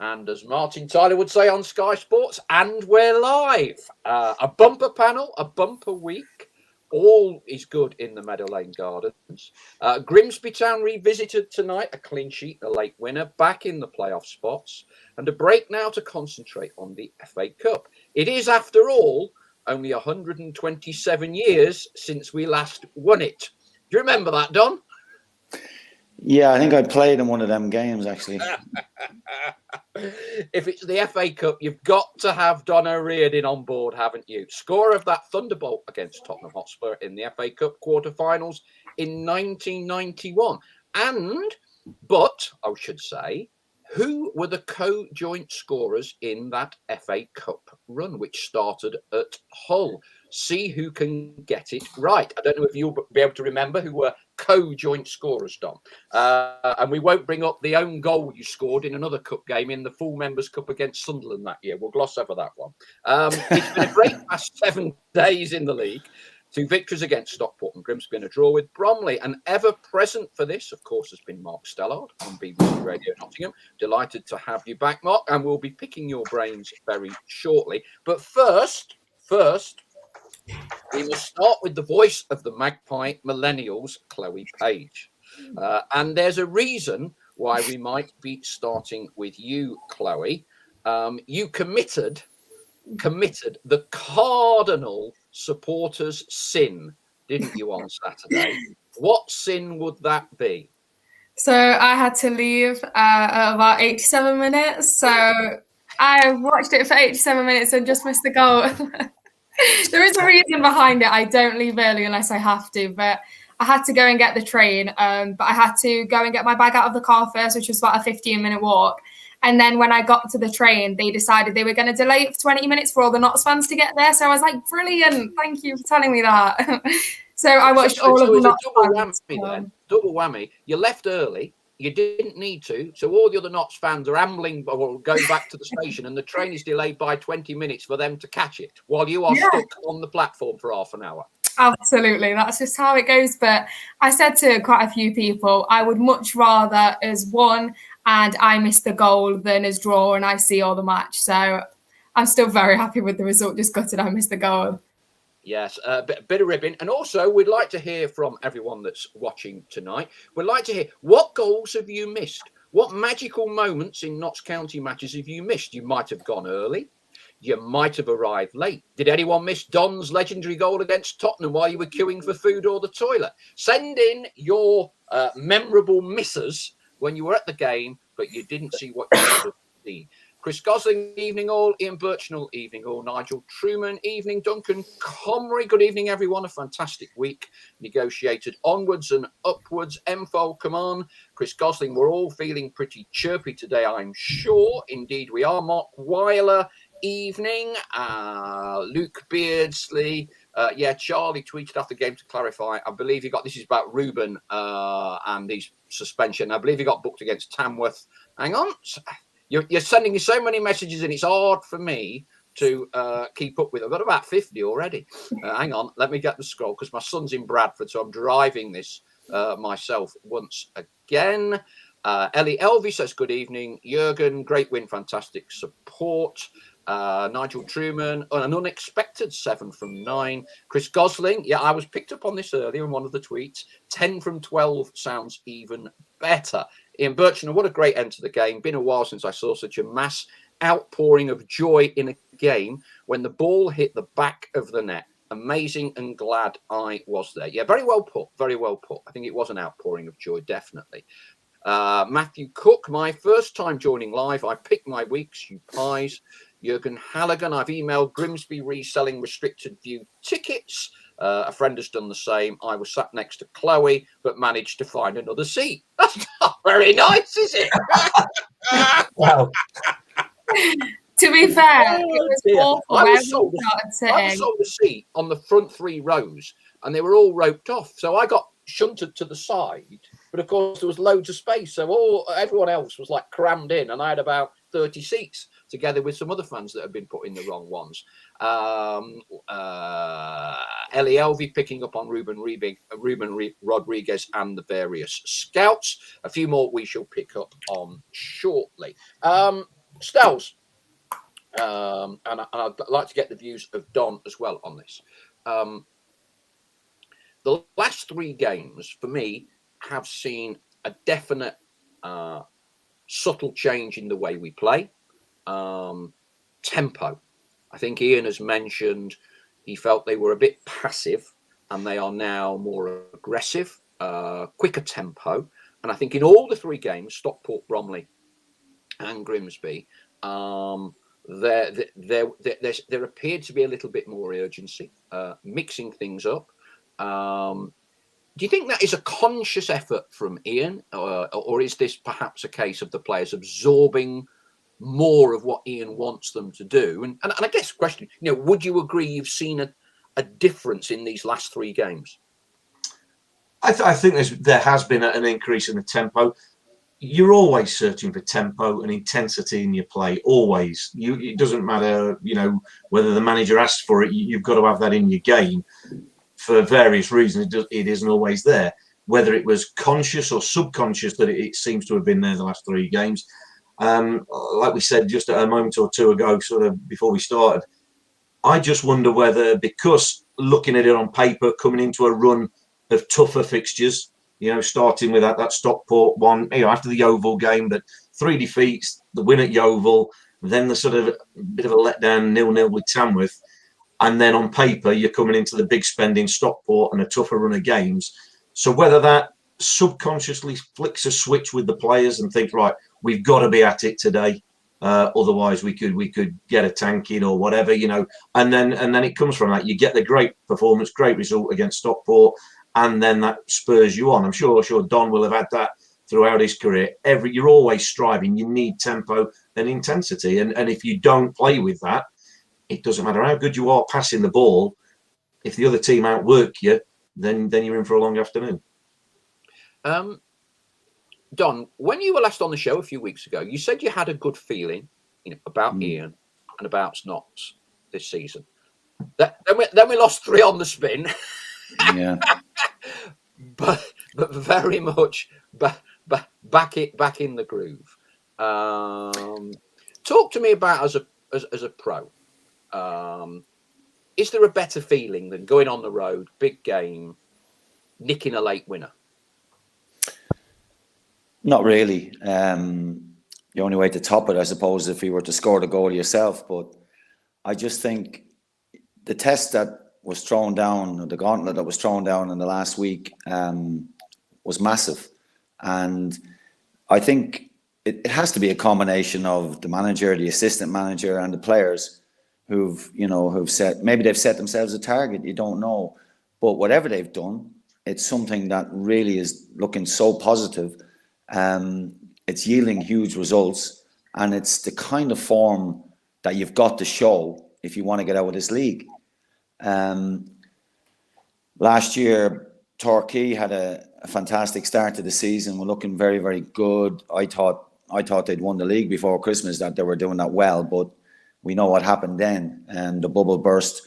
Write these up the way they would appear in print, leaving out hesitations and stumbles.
And as Martin Tyler would say on Sky Sports, and we're live. A bumper panel, a bumper week. All is good in the Meadow Lane Gardens. Grimsby Town revisited tonight, a clean sheet, a late winner, back in the playoff spots. And a break now to concentrate on the FA Cup. It is, after all, only 127 years since we last won it. Do you remember that, Don? Yeah, I think I played in one of them games, actually. If it's the FA Cup, you've got to have Don O'Riordan on board, haven't you? Scorer of that thunderbolt against Tottenham Hotspur in the FA Cup quarterfinals in 1991. But I should say, who were the co-joint scorers in that FA Cup run, which started at Hull? See who can get it right. I don't know if you'll be able to remember who were co-joint scorers, Dom. And we won't bring up the own goal you scored in another cup game in the Full Members Cup against Sunderland that year. We'll gloss over that one. It's been a great past 7 days in the league. 2 victories against Stockport and Grimsby and a draw with Bromley. And ever present for this, of course, has been Mark Stallard on BBC Radio Nottingham. Delighted to have you back, Mark, and we'll be picking your brains very shortly. But first, we must start with the voice of the Magpie Millennials, Chloe Page. And there's a reason why we might be starting with you, Chloe. You committed the cardinal supporters' sin, didn't you, on Saturday? What sin would that be? So I had to leave at about 87 minutes. So I watched it for 87 minutes and just missed the goal. There is a reason behind it. I don't leave early unless I have to, but I had to go and get the train. But I had to go and get my bag out of the car first, which was about a 15-minute walk. And then when I got to the train, they decided they were going to delay it for 20 minutes for all the Notts fans to get there. So I was like, brilliant. Thank you for telling me that. So I watched all of the Notts fans. Double whammy. You left early. You didn't need to. So all the other Notts fans are ambling or going back to the station, and the train is delayed by 20 minutes for them to catch it while you are stuck on the platform for half an hour. Absolutely. That's just how it goes. But I said to quite a few people, I would much rather us won and I missed the goal than as draw and I see all the match. So I'm still very happy with the result. Just gutted I missed the goal. Yes, a bit of ribbing. And also, we'd like to hear from everyone that's watching tonight. We'd like to hear, what goals have you missed? What magical moments in Notts County matches have you missed? You might have gone early. You might have arrived late. Did anyone miss Don's legendary goal against Tottenham while you were queuing for food or the toilet? Send in your memorable misses when you were at the game, but you didn't see what you should have seen. Chris Gosling, evening all. Ian Birchnell, evening all. Nigel Truman, evening. Duncan Comrie, good evening, everyone. A fantastic week. Negotiated onwards and upwards. M-Fold, come on. Chris Gosling, we're all feeling pretty chirpy today, I'm sure. Indeed, we are. Mark Weiler, evening. Luke Beardsley. Charlie tweeted after the game to clarify. I believe he got, this is about Ruben and his suspension. I believe he got booked against Tamworth. Hang on. You're sending me so many messages and it's hard for me to keep up with. I've got about 50 already. Hang on. Let me get the scroll because my son's in Bradford, so I'm driving this myself once again. Ellie Elvie says, good evening. Jurgen, great win, fantastic support. Nigel Truman, an unexpected 7 from 9. Chris Gosling, I was picked up on this earlier in one of the tweets. 10 from 12 sounds even better. Ian Birchnell, what a great end to the game. Been a while since I saw such a mass outpouring of joy in a game when the ball hit the back of the net. Amazing and glad I was there. Yeah, very well put. Very well put. I think it was an outpouring of joy, definitely. Matthew Cook, my first time joining live. I picked my weeks, you pies. Jurgen Halligan, I've emailed Grimsby reselling restricted view tickets. A friend has done the same. I was sat next to Chloe, but managed to find another seat. That's not very nice, is it? Wow. To be fair, it was awful. I was sold a seat on the front 3 rows, and they were all roped off. So I got shunted to the side, but of course there was loads of space. So everyone else was like crammed in, and I had about 30 seats, together with some other fans that have been put in the wrong ones. Ellie Elvie picking up on Ruben Rodrigues and the various scouts. A few more we shall pick up on shortly. Stells, and I'd like to get the views of Don as well on this. The last 3 games, for me, have seen a definite subtle change in the way we play. Tempo. I think Ian has mentioned he felt they were a bit passive, and they are now more aggressive, quicker tempo. And I think in all the 3 games, Stockport, Bromley and Grimsby, there appeared to be a little bit more urgency, mixing things up. Do you think that is a conscious effort from Ian, or is this perhaps a case of the players absorbing more of what Ian wants them to do? And I guess the question, would you agree you've seen a difference in these last 3 games? I think there has been an increase in the tempo. You're always searching for tempo and intensity in your play. Always. It doesn't matter, whether the manager asks for it. You've got to have that in your game. For various reasons, it isn't always there. Whether it was conscious or subconscious, that it seems to have been there the last 3 games. Like we said just a moment or 2 ago, sort of before we started, I just wonder whether, because looking at it on paper, coming into a run of tougher fixtures, starting with that Stockport one, after the Yeovil game, but 3 defeats, the win at Yeovil, then the sort of bit of a letdown 0-0 with Tamworth, and then on paper you're coming into the big spending Stockport and a tougher run of games. So whether that subconsciously flicks a switch with the players and think, right, we've got to be at it today, otherwise we could get a tanking or whatever, and then it comes from that. You get the great performance, great result against Stockport, and then that spurs you on. I'm sure Don will have had that throughout his career. You're always striving. You need tempo and intensity, and if you don't play with that, it doesn't matter how good you are passing the ball. If the other team outwork you, then you're in for a long afternoon. Don, when you were last on the show a few weeks ago, you said you had a good feeling, about Ian and about Snots this season. Then we lost 3 on the spin. Yeah. but very much back in the groove. Talk to me about as a pro. Is there a better feeling than going on the road, big game, nicking a late winner? Not really. The only way to top it, I suppose, if you were to score the goal yourself. But I just think the test that was thrown down, the gauntlet that was thrown down in the last week, was massive. And I think it has to be a combination of the manager, the assistant manager, and the players who've set, maybe they've set themselves a target, you don't know. But whatever they've done, it's something that really is looking so positive. It's yielding huge results, and it's the kind of form that you've got to show if you want to get out of this league. Last year, Torquay had a fantastic start to the season. We're looking very, very good. I thought they'd won the league before Christmas, that they were doing that well, but we know what happened then, and the bubble burst.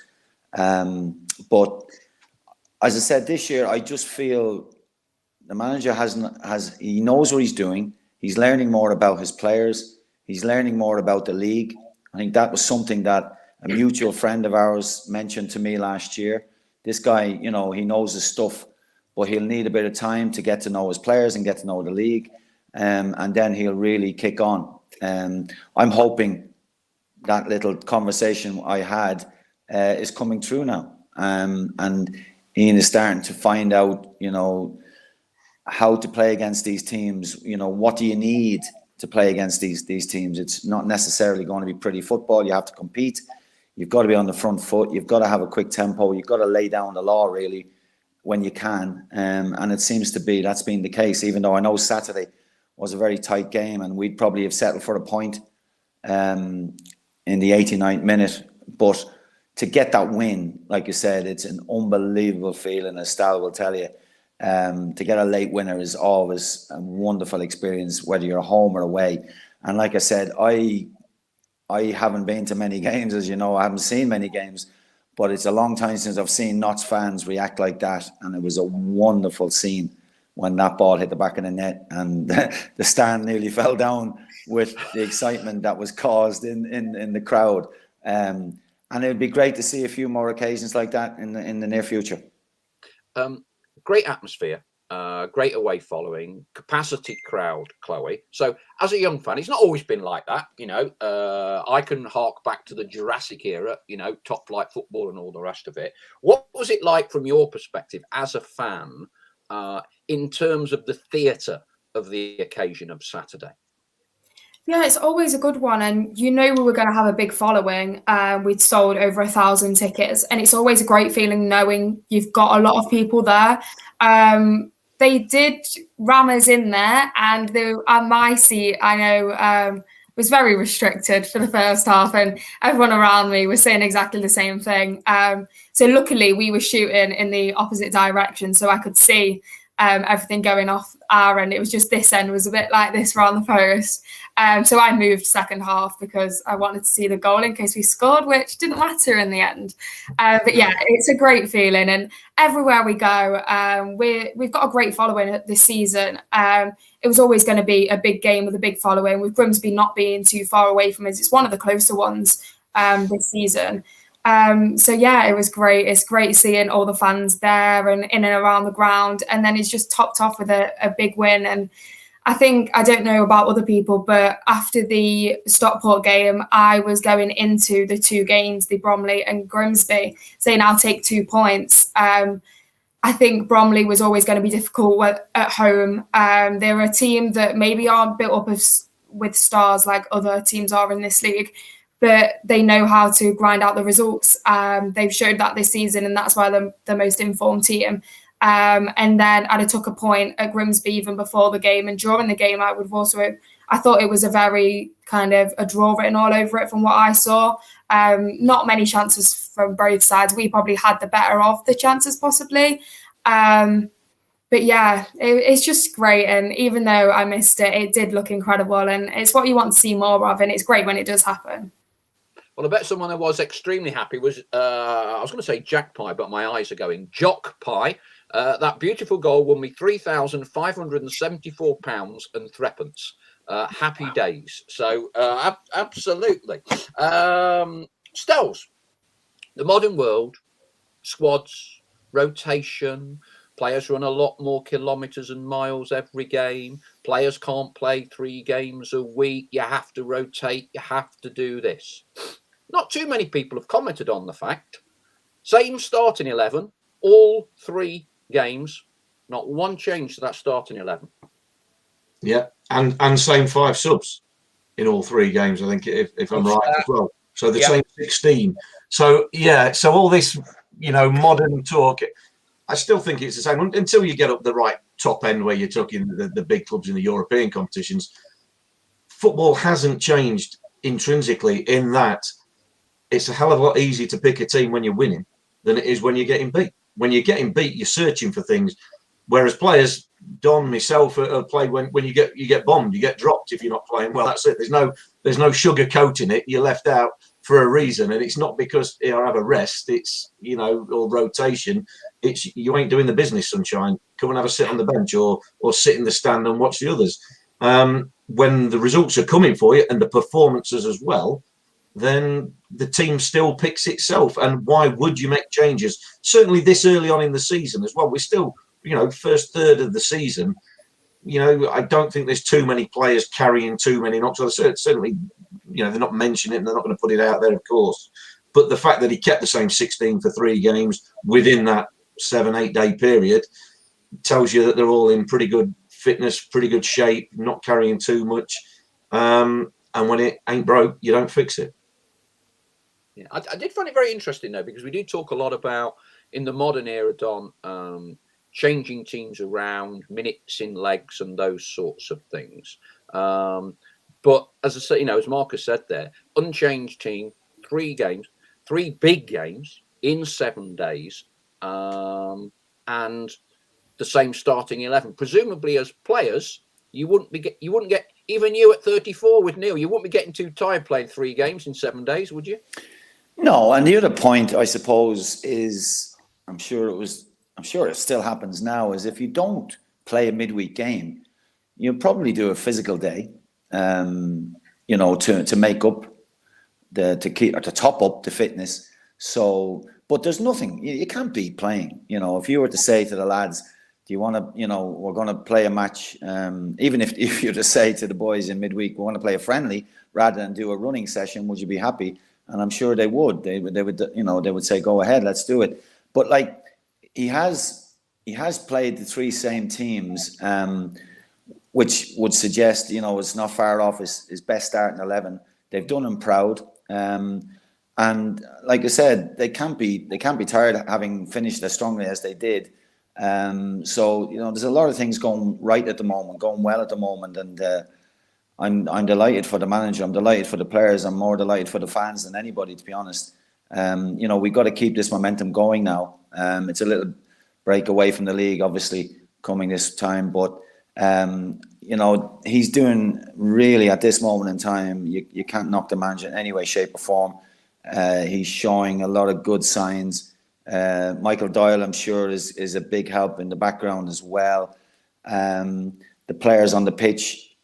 But as I said, this year, I just feel the manager he knows what he's doing. He's learning more about his players. He's learning more about the league. I think that was something that a mutual friend of ours mentioned to me last year. This guy, he knows his stuff, but he'll need a bit of time to get to know his players and get to know the league. And then he'll really kick on. I'm hoping that little conversation I had is coming true now. And Ian is starting to find out, how to play against these teams. What do you need to play against these teams? It's not necessarily going to be pretty football. You have to compete. You've got to be on the front foot. You've got to have a quick tempo. You've got to lay down the law, really, when you can. And it seems to be that's been the case, even though I know Saturday was a very tight game and we'd probably have settled for a point in the 89th minute. But to get that win, like you said, it's an unbelievable feeling, as Stallard will tell you. To get a late winner is always a wonderful experience, whether you're home or away. And like I said, I haven't been to many games, as you know. I haven't seen many games, but it's a long time since I've seen Notts fans react like that. And it was a wonderful scene when that ball hit the back of the net and the stand nearly fell down with the excitement that was caused in the crowd. And it would be great to see a few more occasions like that in the near future. Great atmosphere, great away following, capacity crowd, Chloe. So as a young fan, it's not always been like that. I can hark back to the Jurassic era, top flight football and all the rest of it. What was it like from your perspective as a fan in terms of the theatre of the occasion of Saturday? Yeah, it's always a good one. And we were going to have a big following. We'd sold over 1,000 tickets. And it's always a great feeling knowing you've got a lot of people there. They did ram us in there. And my seat, I know, was very restricted for the first half. And everyone around me was saying exactly the same thing. So luckily, we were shooting in the opposite direction. So I could see everything going off our end. It was just this end was a bit like this around the post. So I moved second half because I wanted to see the goal in case we scored, which didn't matter in the end. But yeah, it's a great feeling. And everywhere we go, we've got a great following this season. It was always going to be a big game with a big following, with Grimsby not being too far away from us. It's one of the closer ones this season. So yeah, it was great. It's great seeing all the fans there and in and around the ground. And then it's just topped off with a big win. And I don't know about other people, but after the Stockport game, I was going into the two games, the Bromley and Grimsby, saying I'll take 2 points. I think Bromley was always going to be difficult at home. They're a team that maybe aren't built up with stars like other teams are in this league, but they know how to grind out the results. They've showed that this season, and that's why they're the most informed team. And then I took a point at Grimsby even before the game, and during the game I thought it was a very kind of a draw written all over it from what I saw. Not many chances from both sides. We probably had the better of the chances possibly. But yeah, it's just great. And even though I missed it, it did look incredible, and it's what you want to see more of, and it's great when it does happen. Well, I bet someone who was extremely happy was, I was going to say Jack Pie, but my eyes are going Jock Pie. That beautiful goal won me £3,574 and threepence. Happy days. So absolutely. Stells, the modern world, squads, rotation, players run a lot more kilometres and miles every game. Players can't play 3 games a week. You have to rotate. You have to do this. Not too many people have commented on the fact. Same starting 11, all 3 games, not one change to that starting 11. Yeah, and same 5 subs in all 3 games, I think, if I'm right as well. So the same 16. So yeah, so all this, modern talk, I still think it's the same until you get up the right top end where you're talking the big clubs in the European competitions. Football hasn't changed intrinsically in that it's a hell of a lot easier to pick a team when you're winning than it is when you're getting beat. When you're getting beat, you're searching for things. Whereas players, Don, myself, play when you get bombed, you get dropped if you're not playing well. That's it. There's no sugarcoating it. You're left out for a reason, and it's not because I have a rest. It's or rotation. It's you ain't doing the business, sunshine. Come and have a sit on the bench or sit in the stand and watch the others. When the results are coming for you and the performances as well, then the team still picks itself. And why would you make changes? Certainly this early on in the season as well. We're still, first third of the season. I don't think there's too many players carrying too many knocks. Certainly, they're not mentioning it and they're not going to put it out there, of course. But the fact that he kept the same 16 for 3 games within that 7-8 day period tells you that they're all in pretty good fitness, pretty good shape, not carrying too much. And when it ain't broke, you don't fix it. Yeah, I did find it very interesting though, because we do talk a lot about in the modern era, Don, changing teams around, minutes in legs, and those sorts of things. But as I say, as Marcus said there, unchanged team, 3 games, 3 big games in 7 days, and the same starting 11. Presumably, as players, you wouldn't get even you at 34 with Neil. You wouldn't be getting too tired playing 3 games in 7 days, would you? No, and the other point, I suppose, is I'm sure it still happens now, is if you don't play a midweek game, you'll probably do a physical day to make up to top up the fitness. So, but there's nothing, you can't beat playing. If you were to say to the lads, do you want to, we're going to play a match, even if you were to say to the boys in midweek, we want to play a friendly rather than do a running session, would you be happy? And I'm sure they would. They would say, go ahead, let's do it. But like, he has played the three same teams, which would suggest, it's not far off his best starting 11. They've done him proud. And like I said, they can't be tired of having finished as strongly as they did. So, there's a lot of things going right at the moment, going well at the moment. And I'm delighted for the manager. I'm delighted for the players. I'm more delighted for the fans than anybody, to be honest. We've got to keep this momentum going now. It's a little break away from the league, obviously, coming this time. But, he's doing really, at this moment in time, you can't knock the manager in any way, shape or form. He's showing a lot of good signs. Michael Doyle, I'm sure, is a big help in the background as well. The players on the pitch,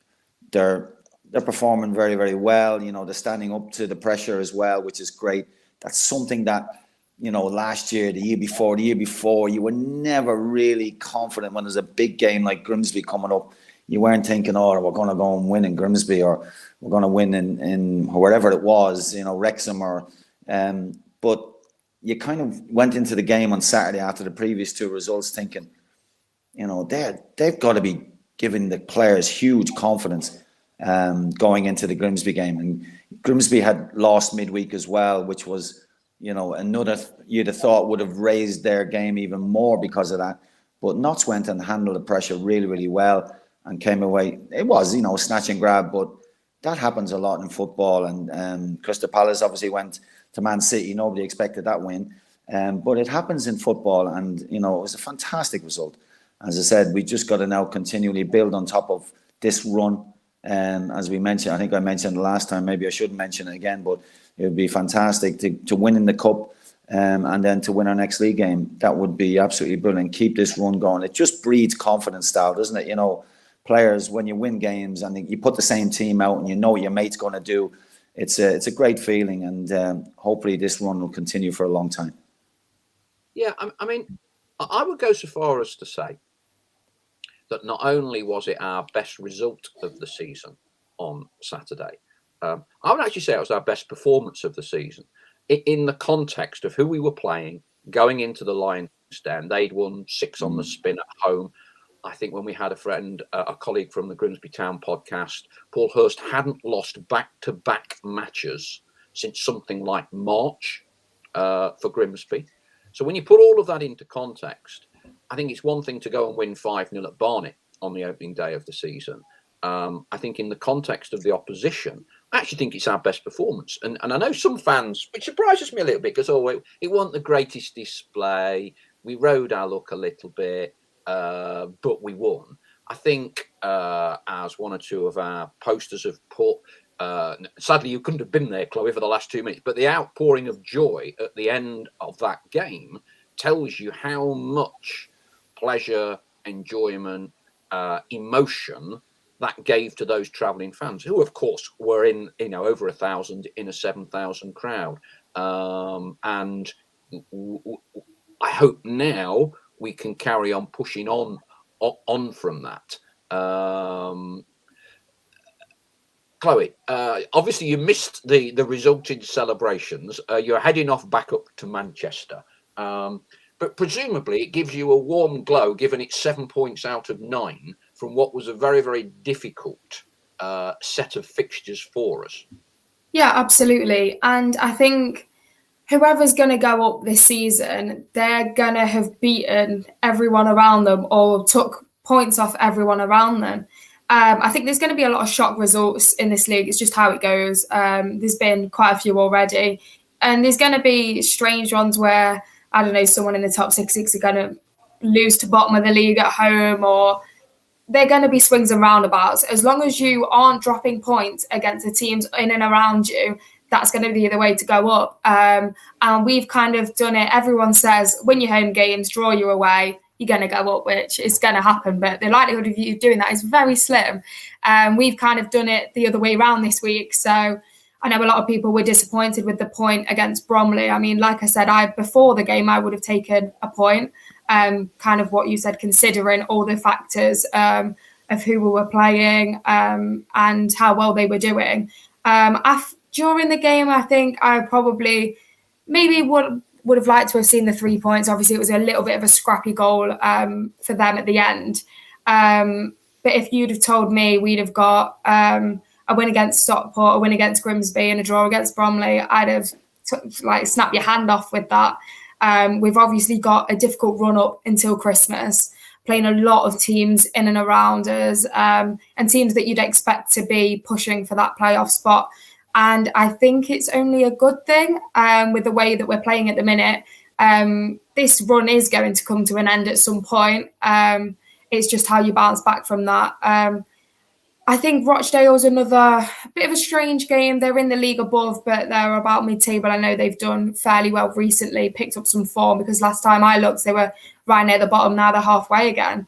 they're performing very, very well. They're standing up to the pressure as well, which is great. That's something that, last year, the year before, you were never really confident when there's a big game like Grimsby coming up. You weren't thinking, oh, we're going to go and win in Grimsby, or we're going to win in wherever it was, Wrexham, or but you kind of went into the game on Saturday after the previous two results thinking, they've got to be giving the players huge confidence going into the Grimsby game. And Grimsby had lost midweek as well, which was, another, you'd have thought would have raised their game even more because of that. But Notts went and handled the pressure really, really well and came away. It was, snatch and grab, but that happens a lot in football. And Crystal Palace obviously went to Man City. Nobody expected that win. But it happens in football, and, it was a fantastic result. As I said, we just got to now continually build on top of this run. As we mentioned, I think I mentioned the last time, maybe I shouldn't mention it again, but it would be fantastic to win in the cup and then to win our next league game. That would be absolutely brilliant. Keep this run going. It just breeds confidence, style, doesn't it? Players, when you win games and you put the same team out and you know what your mate's going to do, it's a great feeling, and hopefully this run will continue for a long time. Yeah, I mean, I would go so far as to say that not only was it our best result of the season on Saturday, I would actually say it was our best performance of the season in the context of who we were playing going into the Lions Den. They'd won 6 on the spin at home. I think when we had a colleague from the Grimsby Town podcast, Paul Hurst hadn't lost back-to-back matches since something like March for Grimsby. So when you put all of that into context, I think it's one thing to go and win 5-0 at Barnet on the opening day of the season. I think in the context of the opposition, I actually think it's our best performance. And I know some fans, which surprises me a little bit, because it wasn't the greatest display. We rode our luck a little bit, but we won. I think as one or two of our posters have put, sadly you couldn't have been there, Chloe, for the last 2 minutes, but the outpouring of joy at the end of that game tells you how much pleasure, enjoyment, emotion that gave to those travelling fans, who of course were in, over 1,000 in a 7,000 crowd. And I hope now we can carry on pushing on from that. Chloe, obviously you missed the resulting celebrations. You're heading off back up to Manchester. But presumably it gives you a warm glow, given it's 7 points out of 9 from what was a very, very difficult set of fixtures for us. Yeah, absolutely. And I think whoever's going to go up this season, they're going to have beaten everyone around them or took points off everyone around them. I think there's going to be a lot of shock results in this league. It's just how it goes. There's been quite a few already. And there's going to be strange ones where, I don't know, someone in the top 6 are going to lose to bottom of the league at home, or they're going to be swings and roundabouts. As long as you aren't dropping points against the teams in and around you, that's going to be the way to go up. And we've kind of done it. Everyone says, win your home games, draw your away. you're going to go up, which is going to happen. But the likelihood of you doing that is very slim. We've kind of done it the other way around this week. So I know a lot of people were disappointed with the point against Bromley. I mean, like I said, before the game, I would have taken a point. Kind of what you said, considering all the factors of who we were playing and how well they were doing. During the game, I think I probably maybe would have liked to have seen the 3 points. Obviously, it was a little bit of a scrappy goal for them at the end. But if you'd have told me we'd have got a win against Stockport, a win against Grimsby, and a draw against Bromley, I'd have snapped your hand off with that. We've obviously got a difficult run up until Christmas, playing a lot of teams in and around us, and teams that you'd expect to be pushing for that playoff spot. And I think it's only a good thing with the way that we're playing at the minute. This run is going to come to an end at some point. It's just how you bounce back from that. I think Rochdale's another bit of a strange game. They're in the league above, but they're about mid-table. I know they've done fairly well recently, picked up some form, because last time I looked, they were right near the bottom. Now they're halfway again.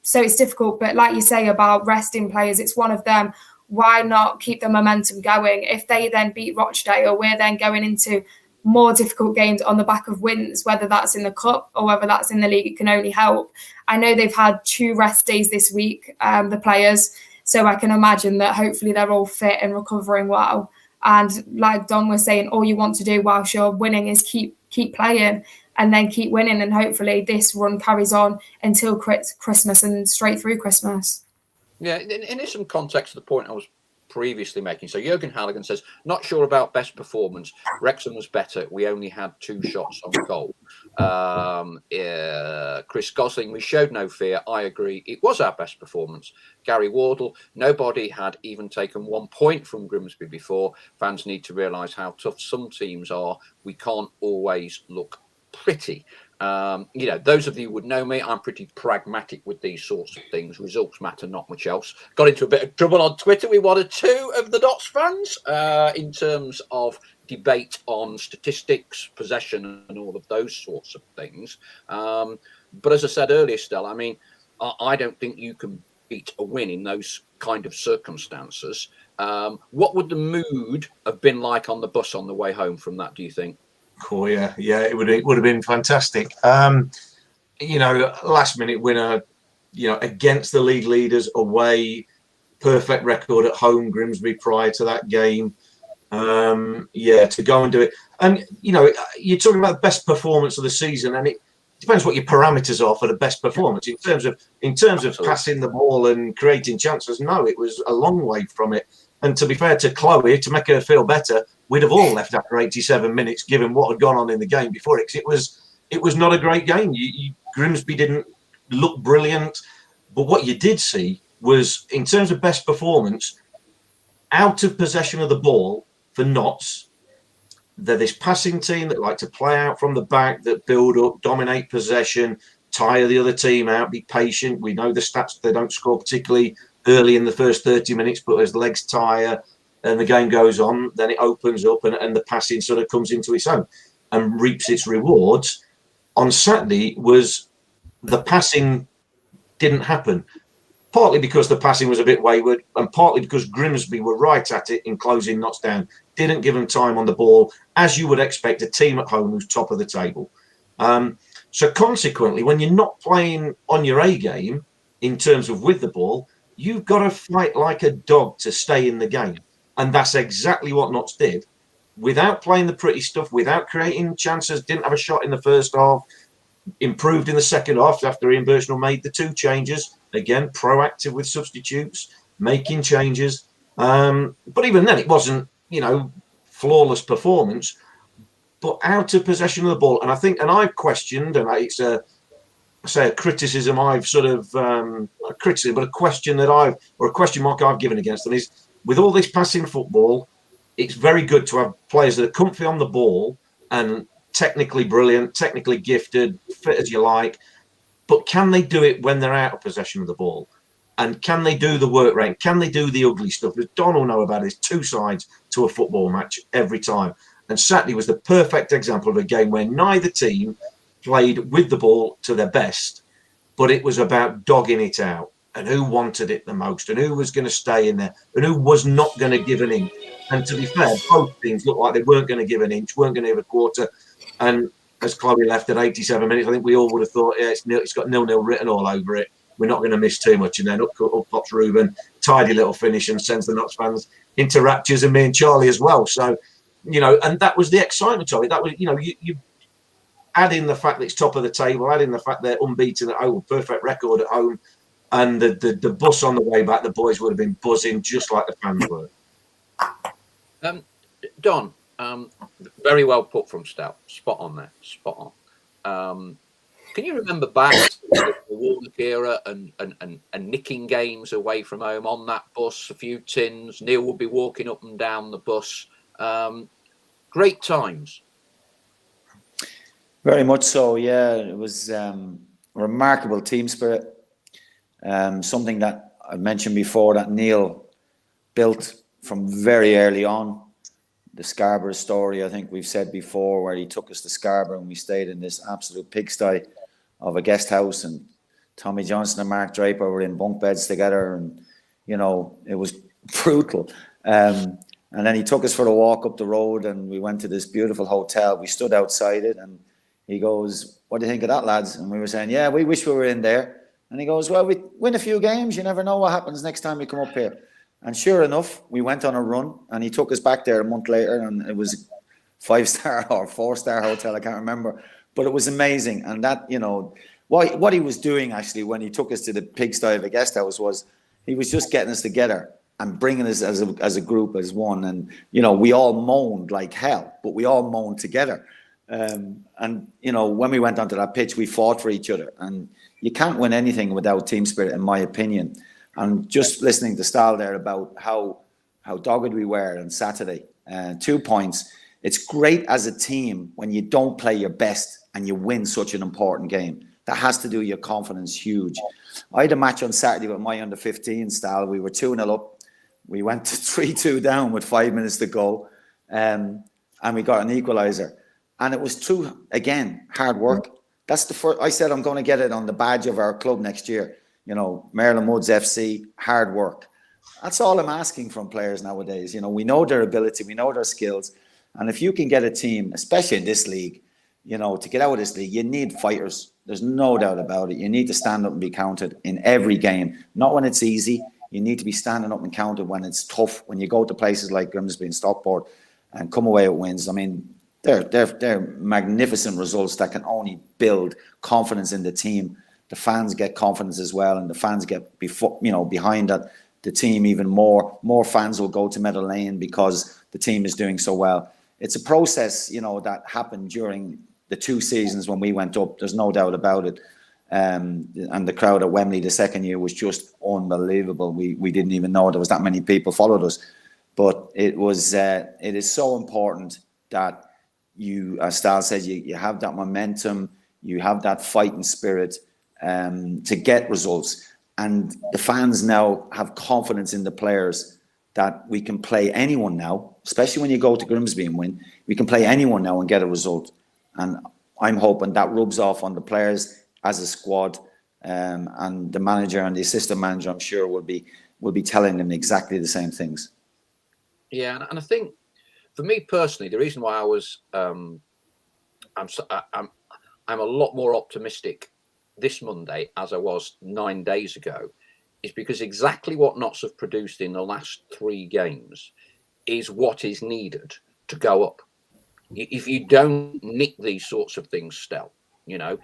So it's difficult. But like you say about resting players, it's one of them. Why not keep the momentum going? If they then beat Rochdale, we're then going into more difficult games on the back of wins, whether that's in the cup or whether that's in the league. It can only help. I know they've had 2 rest days this week, the players, so I can imagine that hopefully they're all fit and recovering well. And like Don was saying, all you want to do whilst you're winning is keep playing and then keep winning, and hopefully this run carries on until Christmas and straight through Christmas. Yeah, and in some context to the point I was previously making. So Jurgen Halligan says, not sure about best performance. Wrexham was better. We only had 2 shots on goal. Chris Gosling, we showed no fear. I agree. It was our best performance. Gary Wardle, nobody had even taken 1 point from Grimsby before. Fans need to realise how tough some teams are. We can't always look pretty. Those of you who would know me, I'm pretty pragmatic with these sorts of things. Results matter, not much else. Got into a bit of trouble on Twitter with 1 or 2 of the Dots fans in terms of debate on statistics, possession, and all of those sorts of things. But as I said earlier, Stella, I mean, I don't think you can beat a win in those kind of circumstances. What would the mood have been like on the bus on the way home from that, do you think? Oh yeah, it would have been fantastic. Last minute winner, against the league leaders away, perfect record at home, Grimsby prior to that game. To go and do it, and you're talking about the best performance of the season, and it depends what your parameters are for the best performance in terms of passing the ball and creating chances. No, it was a long way from it. And to be fair to Chloe, to make her feel better, we'd have all left after 87 minutes, given what had gone on in the game before it. 'Cause it was not a great game. Grimsby didn't look brilliant, but what you did see was, in terms of best performance, out of possession of the ball for Notts, they're this passing team that like to play out from the back, that build up, dominate possession, tire the other team out, be patient. We know the stats, they don't score particularly early in the first 30 minutes, but as legs tire and the game goes on, then it opens up and the passing sort of comes into its own and reaps its rewards. On Saturday was the passing didn't happen, partly because the passing was a bit wayward and partly because Grimsby were right at it in closing Notts down, didn't give them time on the ball, as you would expect a team at home who's top of the table. So consequently, when you're not playing on your A game in terms of with the ball, you've got to fight like a dog to stay in the game. And that's exactly what Notts did. Without playing the pretty stuff, without creating chances, didn't have a shot in the first half, improved in the second half after Ian Burchnell made the 2 changes. Again, proactive with substitutes, making changes. But even then, it wasn't, flawless performance, but out of possession of the ball. And I think, and I've questioned, and it's a criticism I've sort of a criticism, but a question or a question mark I've given against them is, with all this passing football, it's very good to have players that are comfy on the ball and technically brilliant, technically gifted, fit as you like, but can they do it when they're out of possession of the ball? And can they do the work rate? Can they do the ugly stuff? As Don will know about it, there's 2 sides to a football match every time. And Saturday was the perfect example of a game where neither team played with the ball to their best, but it was about dogging it out and who wanted it the most and who was going to stay in there and who was not going to give an inch. And to be fair, both teams looked like they weren't going to give an inch, weren't going to give a quarter. And as Chloe left at 87 minutes, I think we all would have thought, yeah, it's got 0-0 written all over it. We're not going to miss too much. And then up pops Ruben, tidy little finish, and sends the Notts fans into raptures, and me and Charlie as well. So, you know, and that was the excitement of it. That was, you know, you add in the fact that it's top of the table, add in the fact they're unbeaten at home, perfect record at home, and the bus on the way back, the boys would have been buzzing just like the fans were. Don, very well put from Stout. Spot on there. Spot on. Can you remember back to the Warnock era and nicking games away from home on that bus? A few tins. Neil would be walking up and down the bus. Great times. Very much so. Yeah, it was remarkable team spirit. Something that I mentioned before that Neil built from very early on. The Scarborough story, I think we've said before, where he took us to Scarborough and we stayed in this absolute pigsty of a guest house, and Tommy Johnson and Mark Draper were in bunk beds together, and you know, it was brutal. And then he took us for a walk up the road, and we went to this beautiful hotel. We stood outside it, and he goes, "What do you think of that, lads?" And we were saying, "Yeah, we wish we were in there." And he goes, "Well, we win a few games. You never know what happens next time we come up here." And sure enough, we went on a run, and he took us back there a month later, and it was 5-star or 4-star hotel, I can't remember, but it was amazing. And that, you know, what he was doing actually when he took us to the pigsty of a guest house was he was just getting us together and bringing us as a group, as one. And you know, we all moaned like hell, but we all moaned together. And you know, when we went onto that pitch, we fought for each other, and you can't win anything without team spirit, in my opinion. And just listening to Stallard there about how dogged we were on Saturday, 2 points. It's great as a team when you don't play your best and you win such an important game. That has to do your confidence huge. I had a match on Saturday with my under-15 style. We were 2-0 up. We went to 3-2 down with 5 minutes to go, and we got an equaliser. And it was through, again, hard work. That's the first. I said I'm going to get it on the badge of our club next year. You know, Maryland Woods FC, hard work. That's all I'm asking from players nowadays. You know, we know their ability, we know their skills. And if you can get a team, especially in this league, you know, to get out of this league, you need fighters. There's no doubt about it. You need to stand up and be counted in every game. Not when it's easy. You need to be standing up and counted when it's tough. When you go to places like Grimsby and Stockport and come away with wins. I mean, they're magnificent results that can only build confidence in the team. The fans get confidence as well, and the fans get behind that the team even more. More fans will go to Meadow Lane because the team is doing so well. It's a process, you know, that happened during the 2 seasons when we went up. There's no doubt about it. And the crowd at Wembley the second year was just unbelievable. We didn't even know there was that many people followed us. But it is so important that you, as Stal said, you have that momentum, you have that fighting spirit to get results. And the fans now have confidence in the players that we can play anyone now, especially when you go to Grimsby and win. We can play anyone now and get a result. And I'm hoping that rubs off on the players as a squad, and the manager and the assistant manager, I'm sure, will be telling them exactly the same things. Yeah, and I think for me personally, the reason why I was I'm a lot more optimistic this Monday as I was 9 days ago is because exactly what Notts have produced in the last 3 games is what is needed to go up. If you don't nick these sorts of things, Stel, you know,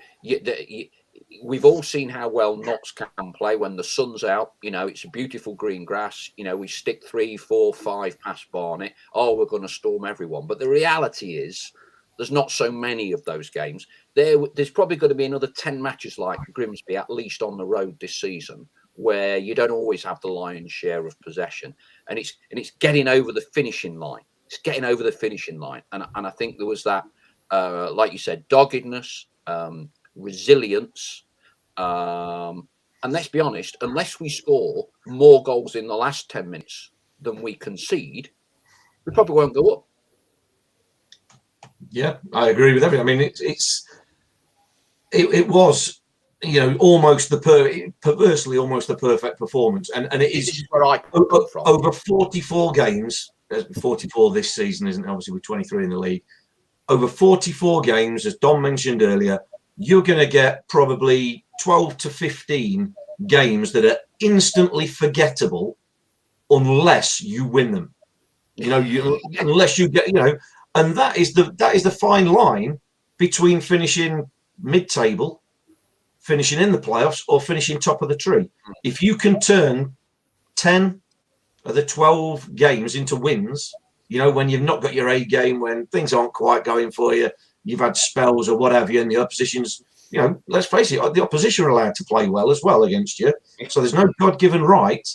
we've all seen how well Notts can play when the sun's out. You know, it's a beautiful green grass. You know, we stick 3, 4, 5 past Barnet. Oh, we're going to storm everyone. But the reality is there's not so many of those games. There's probably going to be another 10 matches like Grimsby, at least on the road this season, where you don't always have the lion's share of possession. And it's getting over the finishing line. It's getting over the finishing line. And I think there was that, like you said, doggedness, resilience. And let's be honest, unless we score more goals in the last 10 minutes than we concede, we probably won't go up. Yeah, I agree with everything. I mean, it was, almost perversely almost the perfect performance, and it This is is where I come from. over 44 games. 44 this season, isn't it? Obviously with 23 in the league. Over 44 games, as Dom mentioned earlier, you're going to get probably 12 to 15 games that are instantly forgettable unless you win them. Unless you get, and that is the fine line between finishing mid-table, finishing in the playoffs, or finishing top of the tree. If you can turn 10 of the 12 games into wins, when you've not got your A game, when things aren't quite going for you, you've had spells or whatever, and the opposition's, let's face it, the opposition are allowed to play well as well against you. So there's no God-given right.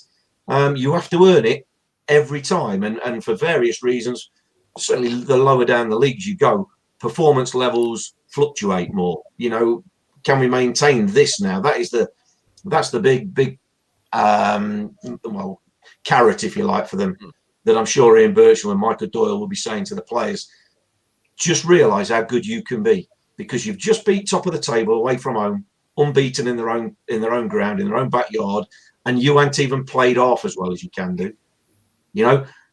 You have to earn it every time. And for various reasons, certainly the lower down the leagues you go, performance levels fluctuate more. Can we maintain this now? That's the big carrot, if you like, for them, that I'm sure Ian Birchall and Michael Doyle will be saying to the players. Just realise how good you can be, because you've just beat top of the table away from home, unbeaten in their own ground, in their own backyard, and you ain't even played half as well as you can do.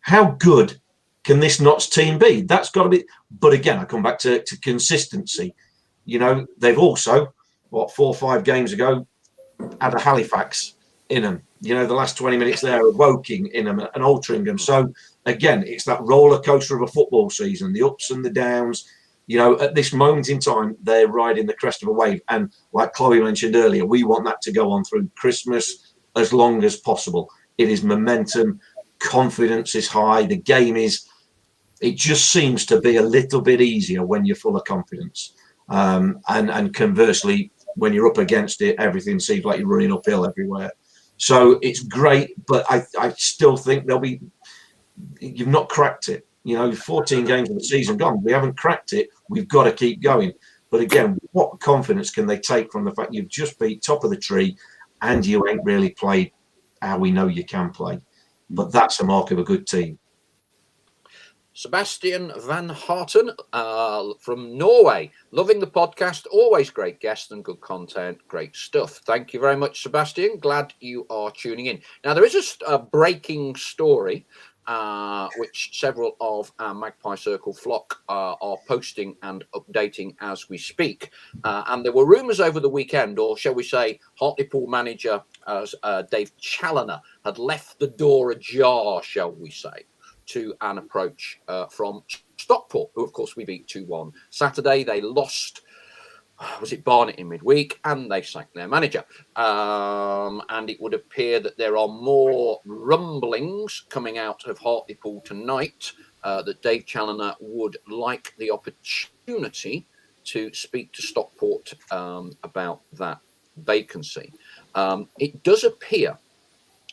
How good can this Notts team be? That's got to be. But again, I come back to consistency. They've also, 4 or 5 games ago, had a Halifax in them. The last 20 minutes there, a Woking in them, and Altrincham. So again, it's that roller coaster of a football season, the ups and the downs. At this moment in time, they're riding the crest of a wave. And like Chloe mentioned earlier, we want that to go on through Christmas as long as possible. It is momentum, confidence is high. The game it just seems to be a little bit easier when you're full of confidence. And conversely, when you're up against it, everything seems like you're running uphill everywhere. So it's great, but I still think you've not cracked it. 14 games of the season gone. We haven't cracked it. We've got to keep going. But again, what confidence can they take from the fact you've just beat top of the tree and you ain't really played how we know you can play? But that's a mark of a good team. Sebastian Van Harten from Norway. Loving the podcast. Always great guests and good content. Great stuff. Thank you very much, Sebastian. Glad you are tuning in. Now, there is a breaking story which several of our Magpie Circle flock are posting and updating as we speak. And there were rumours over the weekend, or shall we say, Hartlepool manager Dave Challoner had left the door ajar, shall we say, to an approach from Stockport, who, of course, we beat 2-1 Saturday. They lost, was it Barnet in midweek, and they sacked their manager. And it would appear that there are more rumblings coming out of Hartlepool tonight that Dave Challoner would like the opportunity to speak to Stockport about that vacancy. It does appear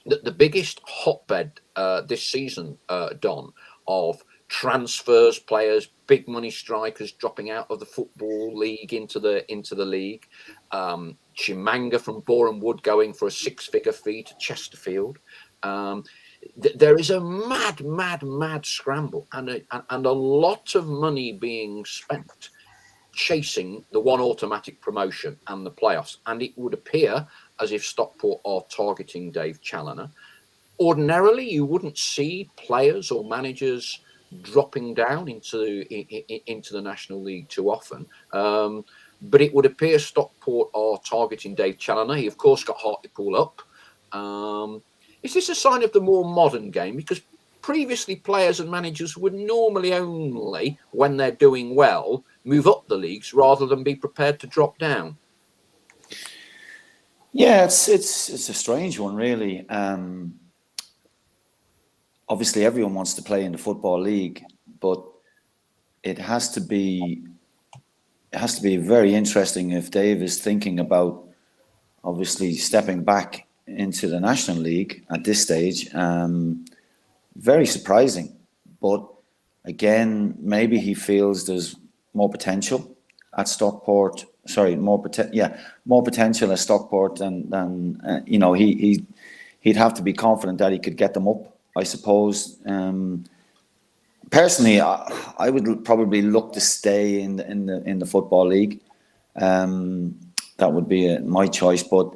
that the biggest hotbed this season, Don, of transfers, players, big money strikers dropping out of the Football League into the league, Chimanga from Boreham Wood going for a 6-figure fee to Chesterfield. There is a mad scramble and a lot of money being spent chasing the one automatic promotion and the playoffs. And it would appear as if Stockport are targeting Dave Challoner. Ordinarily, you wouldn't see players or managers dropping down into the National League too often. But it would appear Stockport are targeting Dave Challoner. He, of course, got Hartlepool up. Is this a sign of the more modern game? Because previously, players and managers would normally only, when they're doing well, move up the leagues rather than be prepared to drop down. Yeah, it's a strange one, really. Obviously, everyone wants to play in the Football League, but it has to be very interesting if Dave is thinking about obviously stepping back into the National League at this stage. Very surprising, but again, maybe he feels there's more potential at Stockport. Sorry, more potential at Stockport than he'd have to be confident that he could get them up, I suppose. Personally, I would probably look to stay in the Football League. that would be my choice. But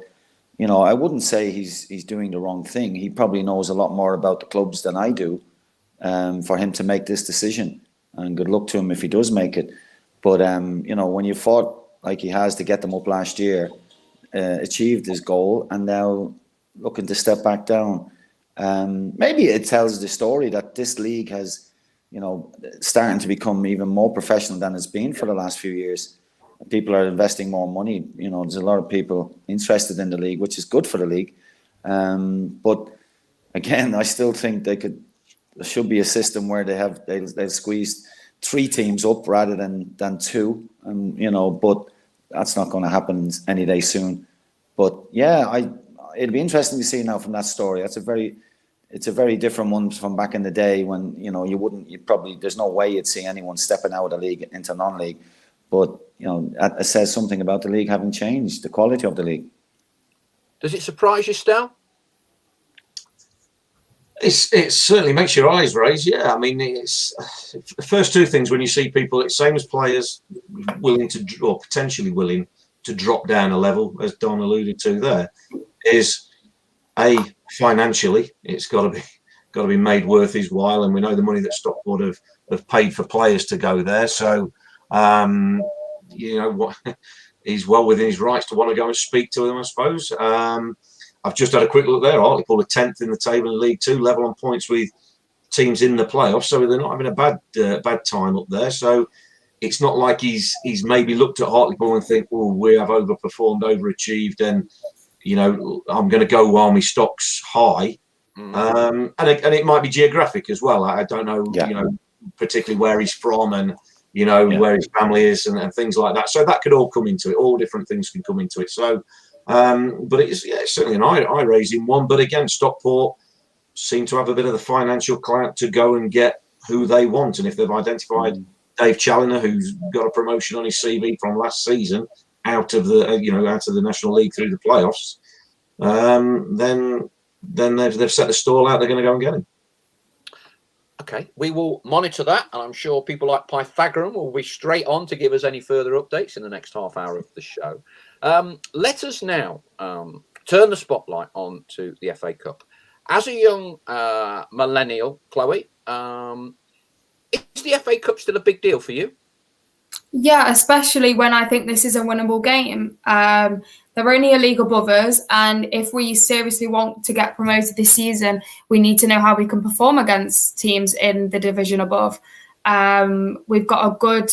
I wouldn't say he's doing the wrong thing. He probably knows a lot more about the clubs than I do, for him to make this decision. And good luck to him if he does make it. But when you fought like he has to get them up last year, achieved his goal, and now looking to step back down, maybe it tells the story that this league has, starting to become even more professional than it's been for the last few years. People are investing more money. There's a lot of people interested in the league, which is good for the league. But again, I still think there should be a system where they'll squeeze 3 teams up rather than 2. But that's not going to happen any day soon. But yeah, it'd be interesting to see now from that story. It's a very different one from back in the day when there's no way you'd see anyone stepping out of the league into non-league. But it says something about the league having changed, the quality of the league. Does it surprise you, Stal? It certainly makes your eyes raise. Yeah, I mean, it's the first 2 things when you see people. It's same as players willing to, or potentially willing to drop down a level, as Don alluded to there, is financially it's got to be made worth his while, and we know the money that Stockport have paid for players to go there. So he's well within his rights to want to go and speak to them, I suppose. I've just had a quick look there. Hartlepool are 10th in the table in League 2, level on points with teams in the playoffs, so they're not having a bad time up there. So it's not like he's maybe looked at Hartlepool and think, oh, we have overperformed, overachieved, and I'm going to go while my stock's high. And it might be geographic as well. I don't know, particularly where he's from and where his family is and things like that. So that could all come into it. All different things can come into it. So, but it's certainly an eye-raising one. But again, Stockport seem to have a bit of the financial clout to go and get who they want. And if they've identified Dave Challoner, who's got a promotion on his CV from last season, out of the National League through the playoffs, then they've set the stall out. They're going to go and get him. Okay, we will monitor that, and I'm sure people like Pythagorean will be straight on to give us any further updates in the next half hour of the show. Let us now turn the spotlight on to the FA Cup. As a young millennial, Chloe, is the FA Cup still a big deal for you? Yeah, especially when I think this is a winnable game. They're only a league above us, and if we seriously want to get promoted this season, we need to know how we can perform against teams in the division above. We've got a good,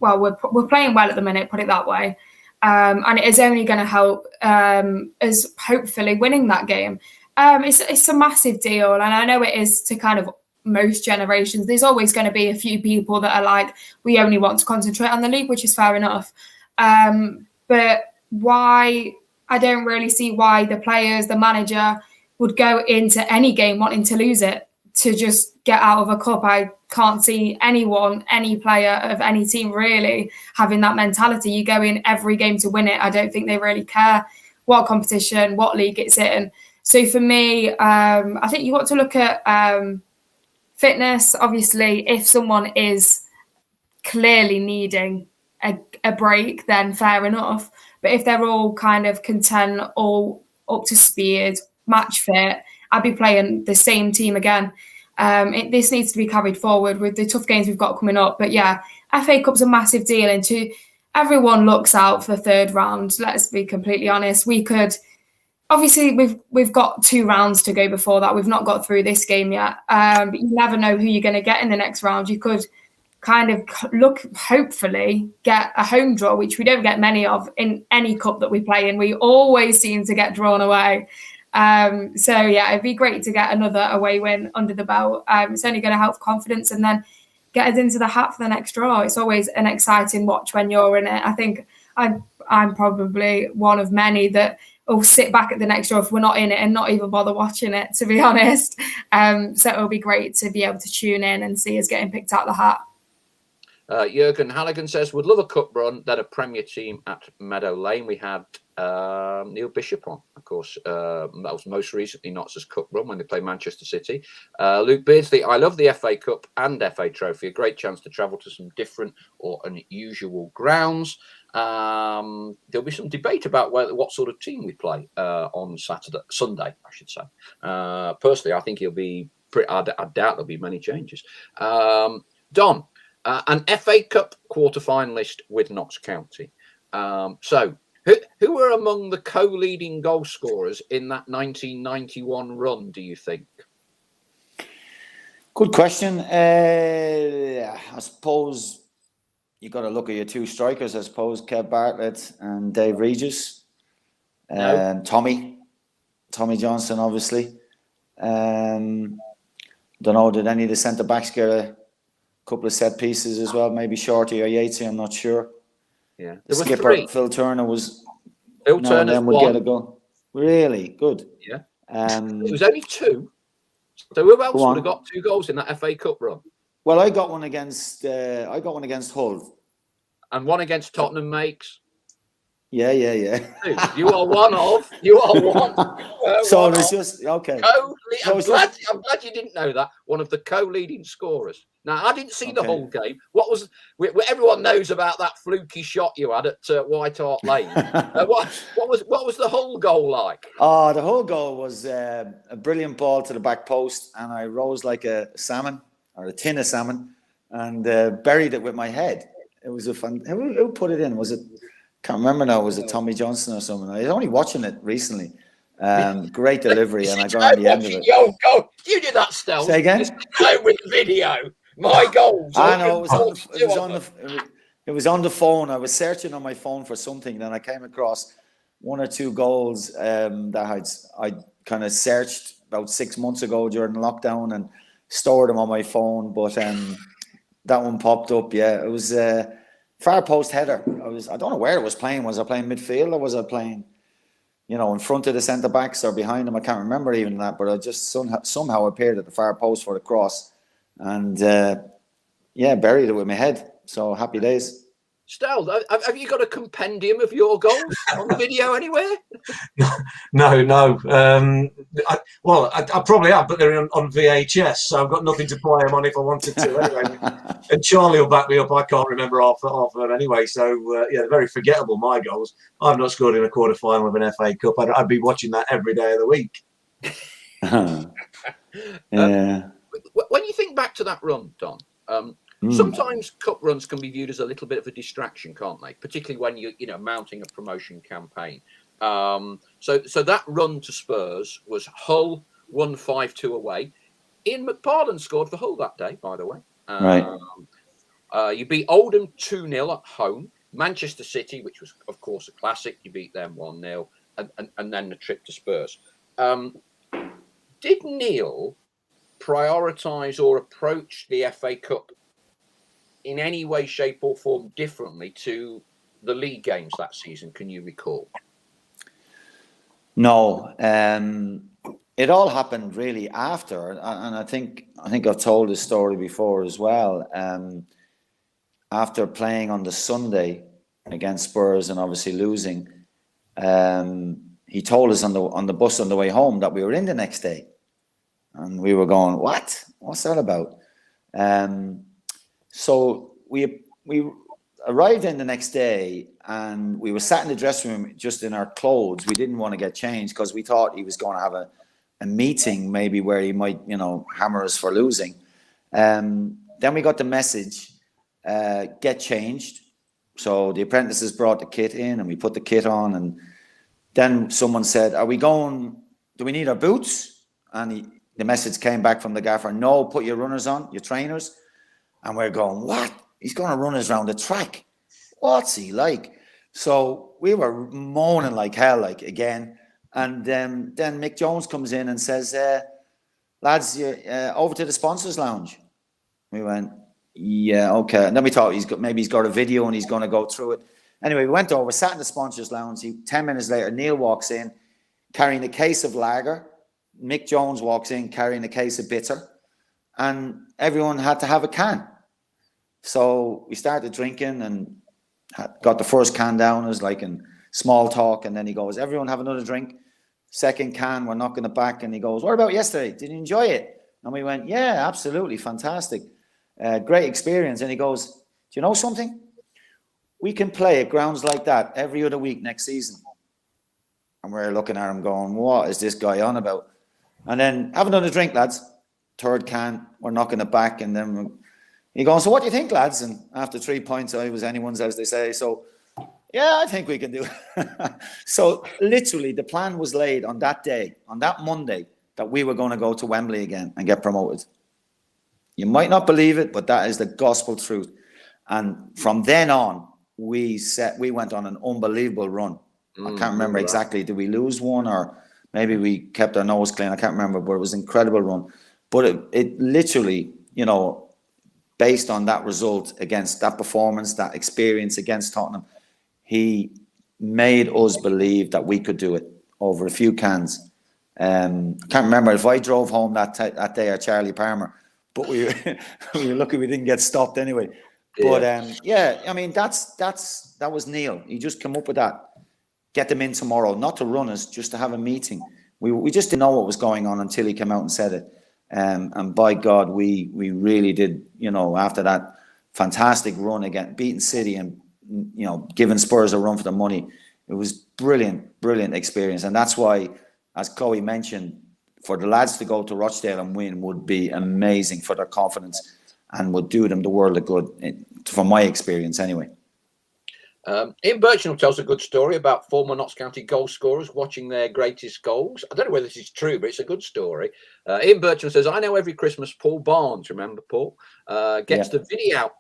we're playing well at the minute, put it that way, and it is only going to help us hopefully winning that game. It's a massive deal, and I know it is to kind of most generations. There's always going to be a few people that are like, we only want to concentrate on the league, which is fair enough. But why? I don't really see why the players, the manager would go into any game wanting to lose it to just get out of a cup. I can't see anyone, any player of any team really having that mentality. You go in every game to win it. I don't think they really care what competition, what league it's in. So for me, I think you've got to look at fitness. Obviously, if someone is clearly needing a break, then fair enough. But if they're all kind of content, all up to speed, match fit, I'd be playing the same team again. This needs to be carried forward with the tough games we've got coming up. But yeah, FA Cup's a massive deal, and everyone looks out for the third round. Let's be completely honest. We could. Obviously, we've got 2 rounds to go before that. We've not got through this game yet. But you never know who you're going to get in the next round. You could kind of hopefully get a home draw, which we don't get many of in any cup that we play in. We always seem to get drawn away. So, yeah, it'd be great to get another away win under the belt. It's only going to help confidence and then get us into the hat for the next draw. It's always an exciting watch when you're in it. I think I'm probably one of many that will sit back at the next draw if we're not in it and not even bother watching it, to be honest. So it'll be great to be able to tune in and see us getting picked out of the hat. Jurgen Halligan says, would love a cup run, then a Premier team at Meadow Lane. We had Neil Bishop on, of course. That was most recently Notts' cup run when they played Manchester City. Luke Beardsley, I love the FA Cup and FA Trophy. A great chance to travel to some different or unusual grounds. There'll be some debate about what sort of team we play on Sunday, I should say. Personally, I think he'll be I doubt there'll be many changes. Don, an FA Cup quarter-finalist with Notts County. So, who were among the co-leading goal scorers in that 1991 run, do you think? Good question. I suppose you got to look at your two strikers, I suppose, Kev Bartlett and Dave Regis. No. Tommy Johnson, obviously. Don't know, did any of the centre-backs get a couple of set pieces as well? Maybe Shorty or Yatesy, I'm not sure. Yeah. The There were skipper, three. Phil Turner, was... Phil now and Turner's then would one. get a goal. Really? Good. Yeah. Um, It was only two. So who else Go on. would have got 2 goals in that FA Cup run? well, I got one against Hull. And one against Tottenham makes. Yeah. Two. You are one of. You are one. So one there's of just... Okay. I'm it's glad you didn't know that. One of the co-leading scorers. Now, I didn't see the Okay. whole game. What was... Everyone knows about that fluky shot you had at White Hart Lane. What was the whole goal like? Oh, the whole goal was a brilliant ball to the back post, and I rose like a salmon or a tin of salmon, and buried it with my head. It was a fun. Who put it in? Was it? Can't remember now. Was it Tommy Johnson or someone? I was only watching it recently. Great delivery, and I got on the end of it. Yo, go! You did that, Stel. Say again? Go with the video. My goals. I know it was on the phone. I was searching on my phone for something, then I came across 1 or 2 goals that I kind of searched about 6 months ago during lockdown and stored them on my phone. But that one popped up. Yeah, it was far post header. I don't know where it was playing. Was I playing midfield or was I playing, in front of the centre backs or behind them? I can't remember even that. But I just somehow appeared at the far post for the cross, and buried it with my head. So happy days. Stel, have you got a compendium of your goals on video anywhere? No. I probably have, but they're on VHS, so I've got nothing to play them on if I wanted to. Anyway, and Charlie will back me up. I can't remember half of them anyway. So they're very forgettable. My goals. I've not scored in a quarter final of an FA Cup. I'd be watching that every day of the week. Yeah. When you think back to that run, Don. Sometimes cup runs can be viewed as a little bit of a distraction, can't they? Particularly when you're mounting a promotion campaign. So that run to Spurs was Hull 1-5-2 away. Ian McParland scored for Hull that day, by the way. Right. You beat Oldham 2-0 at home. Manchester City, which was of course a classic, you beat them 1-0, and then the trip to Spurs. Did Neil prioritise or approach the FA Cup in any way, shape or form differently to the league games that season? Can you recall? No, it all happened really after, and I think I've told this story before as well. After playing on the Sunday against Spurs and obviously losing, he told us on the bus on the way home that we were in the next day, and we were going, "What? What's that about?" So we arrived in the next day, and we were sat in the dressing room just in our clothes. We didn't want to get changed because we thought he was going to have a meeting maybe where he might, hammer us for losing. Then we got the message, get changed. So the apprentices brought the kit in and we put the kit on, and then someone said, do we need our boots? And the message came back from the gaffer, no, put your runners on, your trainers. And we're going, what? He's going to run us around the track. What's he like? So we were moaning like hell, again. And then Mick Jones comes in and says, lads, over to the sponsors lounge. We went, yeah, okay. And then we thought maybe he's got a video and he's going to go through it. Anyway, we went over, sat in the sponsors lounge. 10 minutes later, Neil walks in carrying a case of lager. Mick Jones walks in carrying a case of bitter. And everyone had to have a can. So we started drinking and got the first can down. It was like in small talk. And then he goes, everyone have another drink. Second can, we're knocking it back. And he goes, what about yesterday? Did you enjoy it? And we went, yeah, absolutely. Fantastic. Great experience. And he goes, do you know something? We can play at grounds like that every other week next season. And we're looking at him going, what is this guy on about? And then have another drink, lads. Third can, we're knocking it back. And then he goes, so what do you think, lads? And after 3 points, I was anyone's, as they say. So, yeah, I think we can do it. So literally the plan was laid on that day, on that Monday, that we were going to go to Wembley again and get promoted. You might not believe it, but that is the gospel truth. And from then on, we went on an unbelievable run. I can't remember exactly. Did we lose one, or maybe we kept our nose clean? I can't remember, but it was an incredible run. But it literally, you know, based on that result against that performance, that experience against Tottenham, he made us believe that we could do it over a few cans. I can't remember if I drove home that day or Charlie Palmer, but we were lucky we didn't get stopped anyway. But yeah, I mean that was Neil. He just came up with that. Get them in tomorrow, not to run us, just to have a meeting. We just didn't know what was going on until he came out and said it. And by God, we really did. You know, after that fantastic run again, beating City and, you know, giving Spurs a run for the money, it was brilliant experience. And that's why, as Chloe mentioned, for the lads to go to Rochdale and win would be amazing for their confidence and would do them the world of good, from my experience anyway. Ian Birchnell tells a good story about former Notts County goal scorers watching their greatest goals. I don't know whether this is true, but it's a good story. Ian Birchnell says, I know every Christmas Paul Barnes, remember Paul, gets the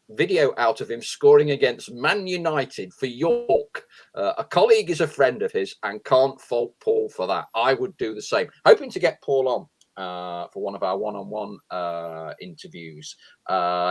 video out of him scoring against Man United for York. A colleague is a friend of his and can't fault Paul for that. I would do the same. Hoping to get Paul on for one of our one-on-one interviews.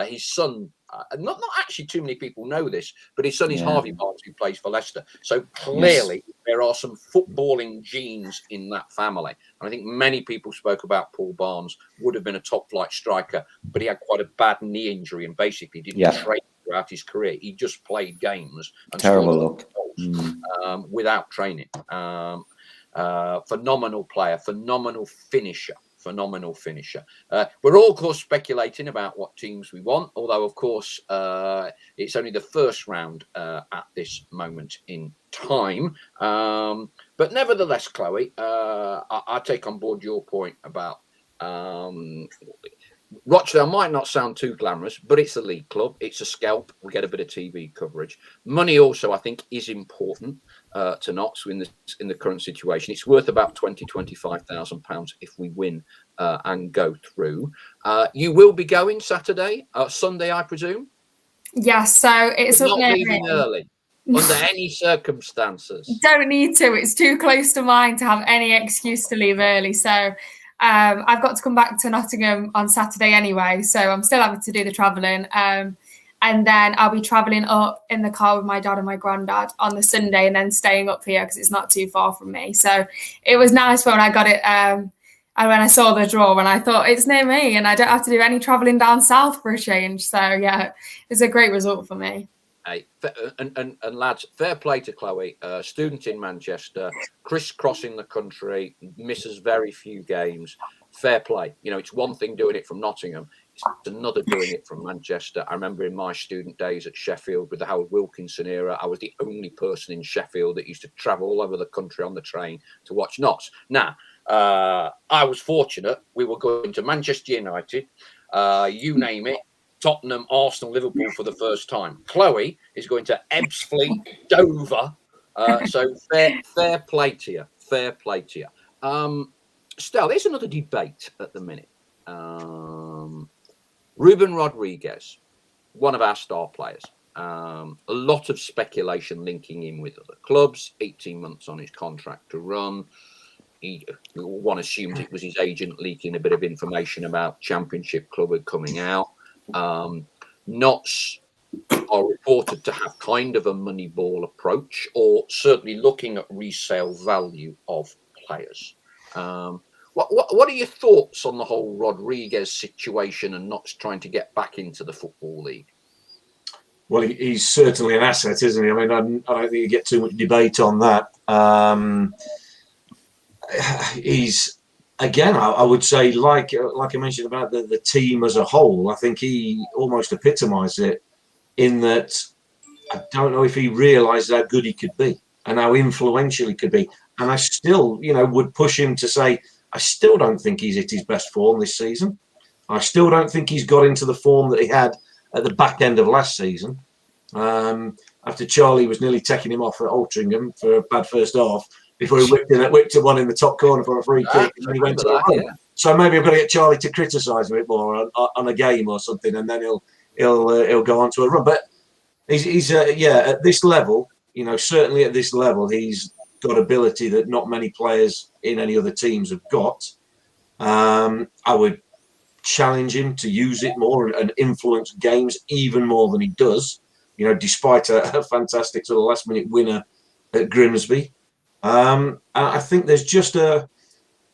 His son, not actually too many people know this, but his son is Harvey Barnes, who plays for Leicester. So clearly there are some footballing genes in that family. And I think many people spoke about Paul Barnes would have been a top flight striker, but he had quite a bad knee injury and basically didn't train throughout his career. He just played games and terrible goals, without training. Phenomenal player, phenomenal finisher. We're all, of course, speculating about what teams we want, although, of course, it's only the first round at this moment in time. But nevertheless, Chloe, I take on board your point about Rochdale might not sound too glamorous, but it's a league club. It's a scalp. We get a bit of TV coverage. Money also, I think, is important to Notts in the current situation. It's worth about £25,000 if we win and go through. You will be going Sunday, I presume? Yes, so it's not leaving early under any circumstances. Don't need to. It's too close to mine to have any excuse to leave early. So I've got to come back to Nottingham on Saturday anyway, so I'm still having to do the travelling. And then I'll be travelling up in the car with my dad and my granddad on the Sunday and then staying up here because it's not too far from me. So it was nice when I got it, and when I saw the draw and I thought it's near me and I don't have to do any travelling down south for a change. So yeah, it's a great result for me. Hey, and lads, fair play to Chloe, student in Manchester, crisscrossing the country, misses very few games. Fair play. You know, it's one thing doing it from Nottingham, it's another doing it from Manchester. I remember in my student days at Sheffield with the Howard Wilkinson era, I was the only person in Sheffield that used to travel all over the country on the train to watch Notts. Now, I was fortunate. We were going to Manchester United, you name it. Tottenham, Arsenal, Liverpool for the first time. Chloe is going to Ebbsfleet, Dover. So fair play to you. Fair play to you. Stell, there's another debate at the minute. Ruben Rodrigues, one of our star players. A lot of speculation linking him with other clubs. 18 months on his contract to run. One assumed it was his agent leaking a bit of information about Championship club coming out. Notts are reported to have kind of a Moneyball approach, or certainly looking at resale value of players. What are your thoughts on the whole Rodrigues situation and Notts trying to get back into the Football League? Well, he's certainly an asset, isn't he? I mean, I don't think you get too much debate on that. He's, again, I would say, like I mentioned about the team as a whole, I think he almost epitomised it in that I don't know if he realised how good he could be and how influential he could be. And I still, would push him to say, I still don't think he's at his best form this season. I still don't think he's got into the form that he had at the back end of last season. After Charlie was nearly taking him off at Altrincham for a bad first half, before he whipped one in the top corner for a free kick, and then he went to a run. Yeah. So maybe I've got to get Charlie to criticise a bit more on a game or something, and then he'll go on to a run. But he's at this level, certainly at this level, he's got ability that not many players in any other teams have got. I would challenge him to use it more and influence games even more than he does. Despite a fantastic sort of last-minute winner at Grimsby. I think there's just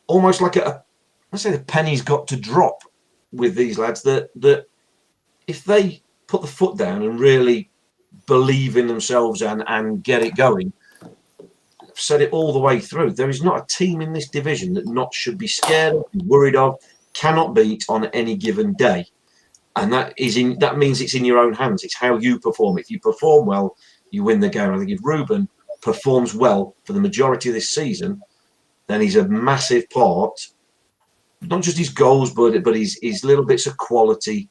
almost like let's say the penny's got to drop with these lads that if they put the foot down and really believe in themselves and get it going, I've said it all the way through, there is not a team in this division that not should be scared of, worried of, cannot beat on any given day. And that means it's in your own hands. It's how you perform. If you perform well, you win the game. I think if Ruben performs well for the majority of this season, then he's a massive part, not just his goals, but his little bits of quality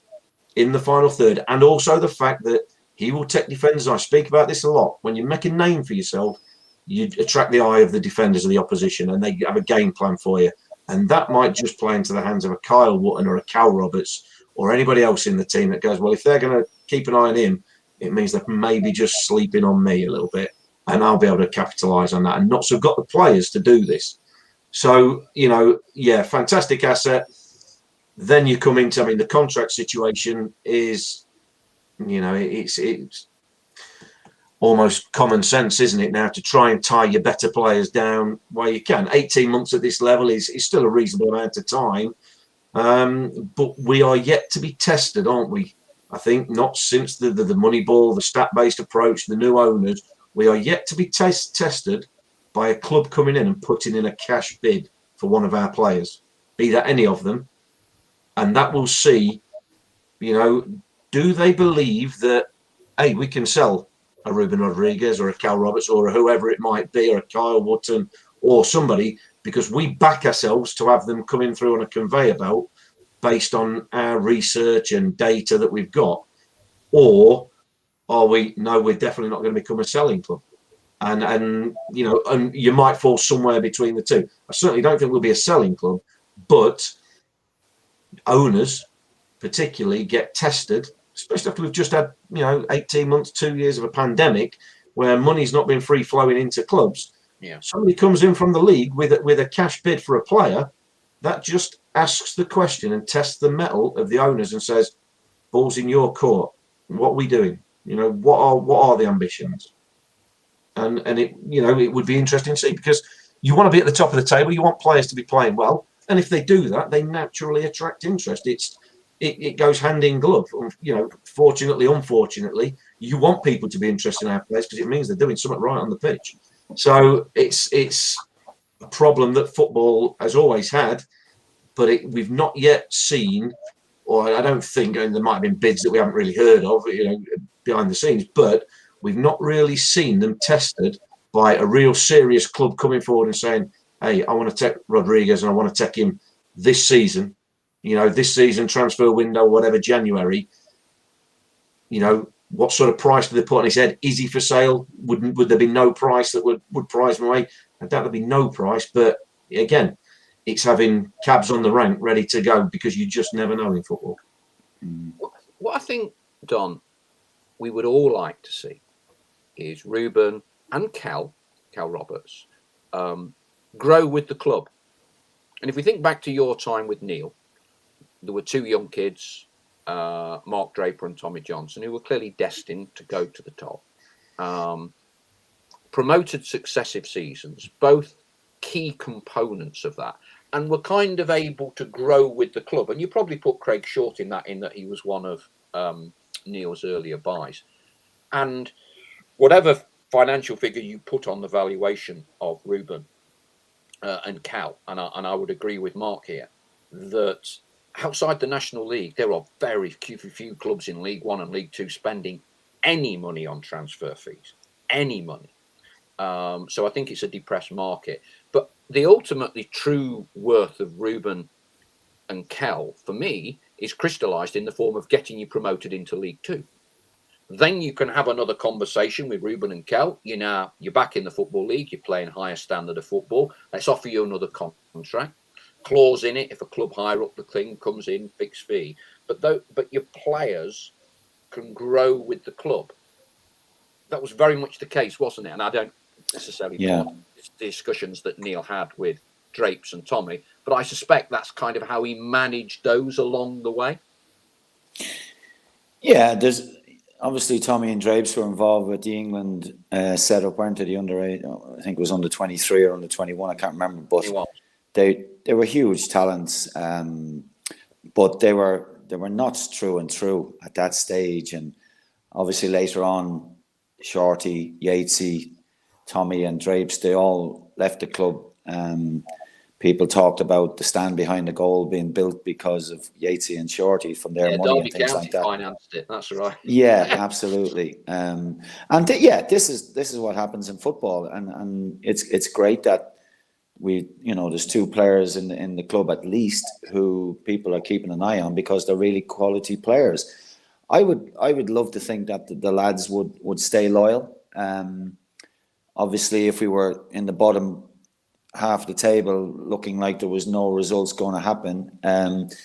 in the final third. And also the fact that he will take defenders. I speak about this a lot. When you make a name for yourself, you attract the eye of the defenders of the opposition, and they have a game plan for you. And that might just play into the hands of a Kyle Wootton or a Cal Roberts or anybody else in the team that goes, well, if they're going to keep an eye on him, it means they're maybe just sleeping on me a little bit, and I'll be able to capitalise on that. And Notts have got the players to do this. So, fantastic asset. Then you come into, the contract situation is, it's almost common sense, isn't it, now, to try and tie your better players down where you can. 18 months at this level is still a reasonable amount of time. But we are yet to be tested, aren't we? I think not since the money ball, the stat-based approach, the new owners. We are yet to be tested by a club coming in and putting in a cash bid for one of our players, be that any of them. And that will see, do they believe that, hey, we can sell a Ruben Rodrigues or a Cal Roberts or whoever it might be, or a Kyle Wootton or somebody, because we back ourselves to have them coming through on a conveyor belt based on our research and data that we've got? Or are we, no, we're definitely not going to become a selling club? And you might fall somewhere between the two. I certainly don't think we'll be a selling club, but owners particularly get tested, especially after we've just had, 18 months, 2 years of a pandemic where money's not been free flowing into clubs. Yeah. Somebody comes in from the league with a cash bid for a player, that just asks the question and tests the mettle of the owners and says, ball's in your court. What are we doing? What are the ambitions? And it would be interesting to see, because you want to be at the top of the table. You want players to be playing well. And if they do that, they naturally attract interest. It goes hand in glove. Fortunately, unfortunately, you want people to be interested in our players because it means they're doing something right on the pitch. So it's a problem that football has always had, but we've not yet seen, or I don't think, and there might have been bids that we haven't really heard of, behind the scenes, but we've not really seen them tested by a real serious club coming forward and saying, hey, I want to take Rodrigues and I want to take him this season, this season, transfer window, whatever, January, what sort of price do they put on his head? Is he for sale? Would there be no price that would prize him away? I doubt there'd be no price, but again, it's having cabs on the rank ready to go, because you just never know in football. What I think, Don, we would all like to see is Ruben and Cal Roberts grow with the club. And if we think back to your time with Neil, there were two young kids, Mark Draper and Tommy Johnson, who were clearly destined to go to the top. Promoted successive seasons, both key components of that, and were kind of able to grow with the club. And you probably put Craig Short in that he was one of Neil's earlier buys. And whatever financial figure you put on the valuation of Ruben and Cal, and I would agree with Mark here, that outside the National League, there are very few clubs in League One and League Two spending any money on transfer fees, any money. So I think it's a depressed market. But the ultimately true worth of Ruben and Kel, for me, is crystallised in the form of getting you promoted into League Two. Then you can have another conversation with Ruben and Kel. You're back in the Football League. You're playing higher standard of football. Let's offer you another contract. Clause in it if a club higher up the thing comes in, fixed fee. But your players can grow with the club. That was very much the case, wasn't it? And I don't necessarily know the discussions that Neil had with Drapes and Tommy, but I suspect that's kind of how he managed those along the way. Yeah, there's obviously Tommy and Drapes were involved with the England setup, weren't they? The under-8, I think it was under 23 or under 21, I can't remember, but they were huge talents, but they were nuts through and through at that stage. And obviously later on, Shorty, Yatesy, Tommy and Drapes, they all left the club. People talked about the stand behind the goal being built because of Yatesy and Shorty from their money and things like that. Financed it. That's right. Yeah, absolutely. This is what happens in football, and it's great that there's two players in the club at least who people are keeping an eye on because they're really quality players. I would love to think that the lads would stay loyal. Obviously, if we were in the bottom half of the table, looking like there was no results going to happen, and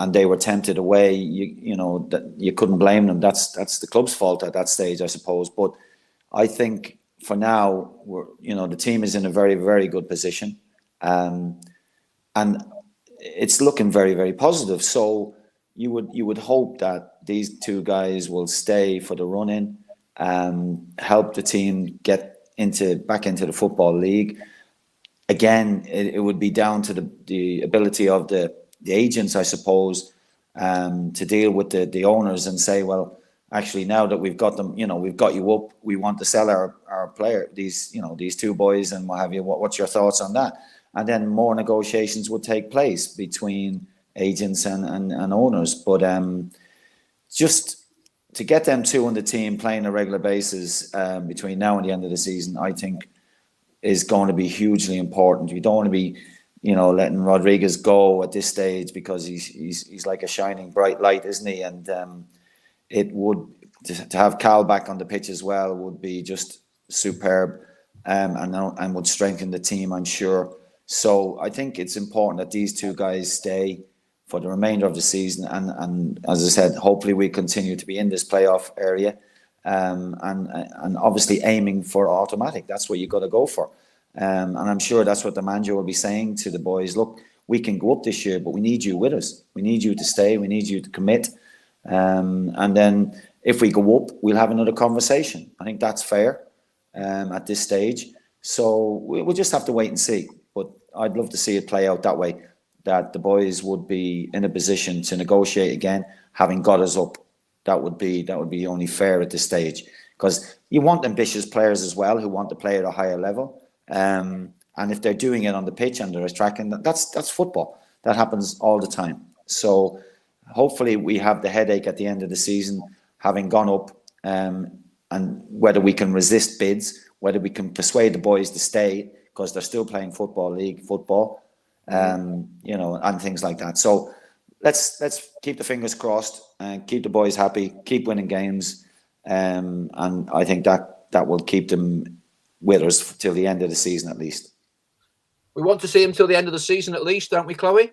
they were tempted away, that you couldn't blame them. That's the club's fault at that stage, I suppose. But I think for now, the team is in a very, very good position, and it's looking very, very positive. So you would hope that these two guys will stay for the run-in, help the team get back into the Football League. Again, it would be down to the ability of the agents, I suppose, to deal with the owners and say, well, actually, now that we've got them, we've got you up, we want to sell our player, these two boys and what have you. What's your thoughts on that? And then more negotiations would take place between agents and owners. But just to get them two on the team playing a regular basis between now and the end of the season, I think is going to be hugely important. You don't want to be, letting Rodrigues go at this stage because he's like a shining bright light, isn't he? And it would to have Cal back on the pitch as well would be just superb, and would strengthen the team, I'm sure. So I think it's important that these two guys stay for the remainder of the season, and as I said, hopefully we continue to be in this playoff area. And obviously aiming for automatic. That's what you got to go for. And I'm sure that's what the manager will be saying to the boys. Look, we can go up this year, but we need you with us. We need you to stay. We need you to commit. And then if we go up, we'll have another conversation. I think that's fair at this stage. So we'll just have to wait and see. But I'd love to see it play out that way, that the boys would be in a position to negotiate again, having got us up. That would be only fair at this stage, because you want ambitious players as well who want to play at a higher level. And if they're doing it on the pitch and they're tracking, that's football. That happens all the time. So hopefully we have the headache at the end of the season, having gone up, and whether we can resist bids, whether we can persuade the boys to stay because they're still playing Football League football, and things like that. So let's keep the fingers crossed and keep the boys happy, keep winning games, and I think that will keep them with us till the end of the season at least. We want to see him till the end of the season at least, don't we, Chloe?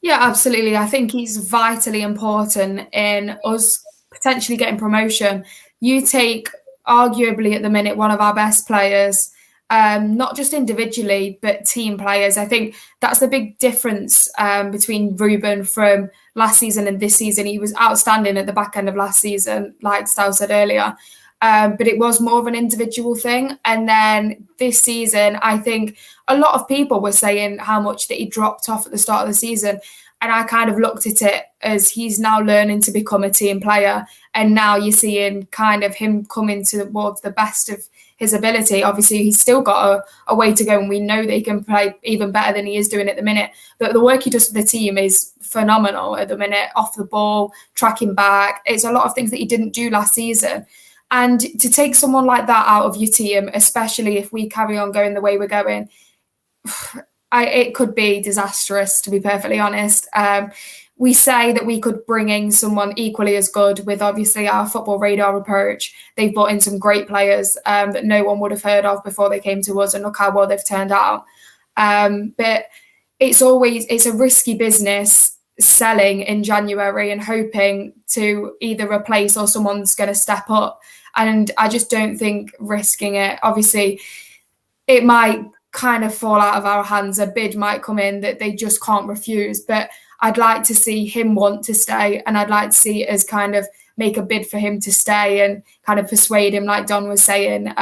Yeah, absolutely. I think he's vitally important in us potentially getting promotion. You take arguably at the minute one of our best players, not just individually, but team players. I think that's the big difference between Ruben from last season and this season. He was outstanding at the back end of last season, like Stal said earlier, but it was more of an individual thing. And then this season, I think a lot of people were saying how much that he dropped off at the start of the season. And I kind of looked at it as he's now learning to become a team player. And now you're seeing kind of him coming towards the best of his ability. Obviously, he's still got a way to go, and we know that he can play even better than he is doing at the minute. But the work he does for the team is phenomenal at the minute, off the ball, tracking back. It's a lot of things that he didn't do last season. And to take someone like that out of your team, especially if we carry on going the way we're going, it could be disastrous, to be perfectly honest. We say that we could bring in someone equally as good with obviously our football radar approach. They've brought in some great players that no one would have heard of before they came to us, and look how well they've turned out. But it's a risky business selling in January and hoping to either replace or someone's going to step up. And I just don't think risking it. Obviously, it might kind of fall out of our hands. A bid might come in that they just can't refuse. But I'd like to see him want to stay, and I'd like to see us kind of make a bid for him to stay and kind of persuade him, like Don was saying,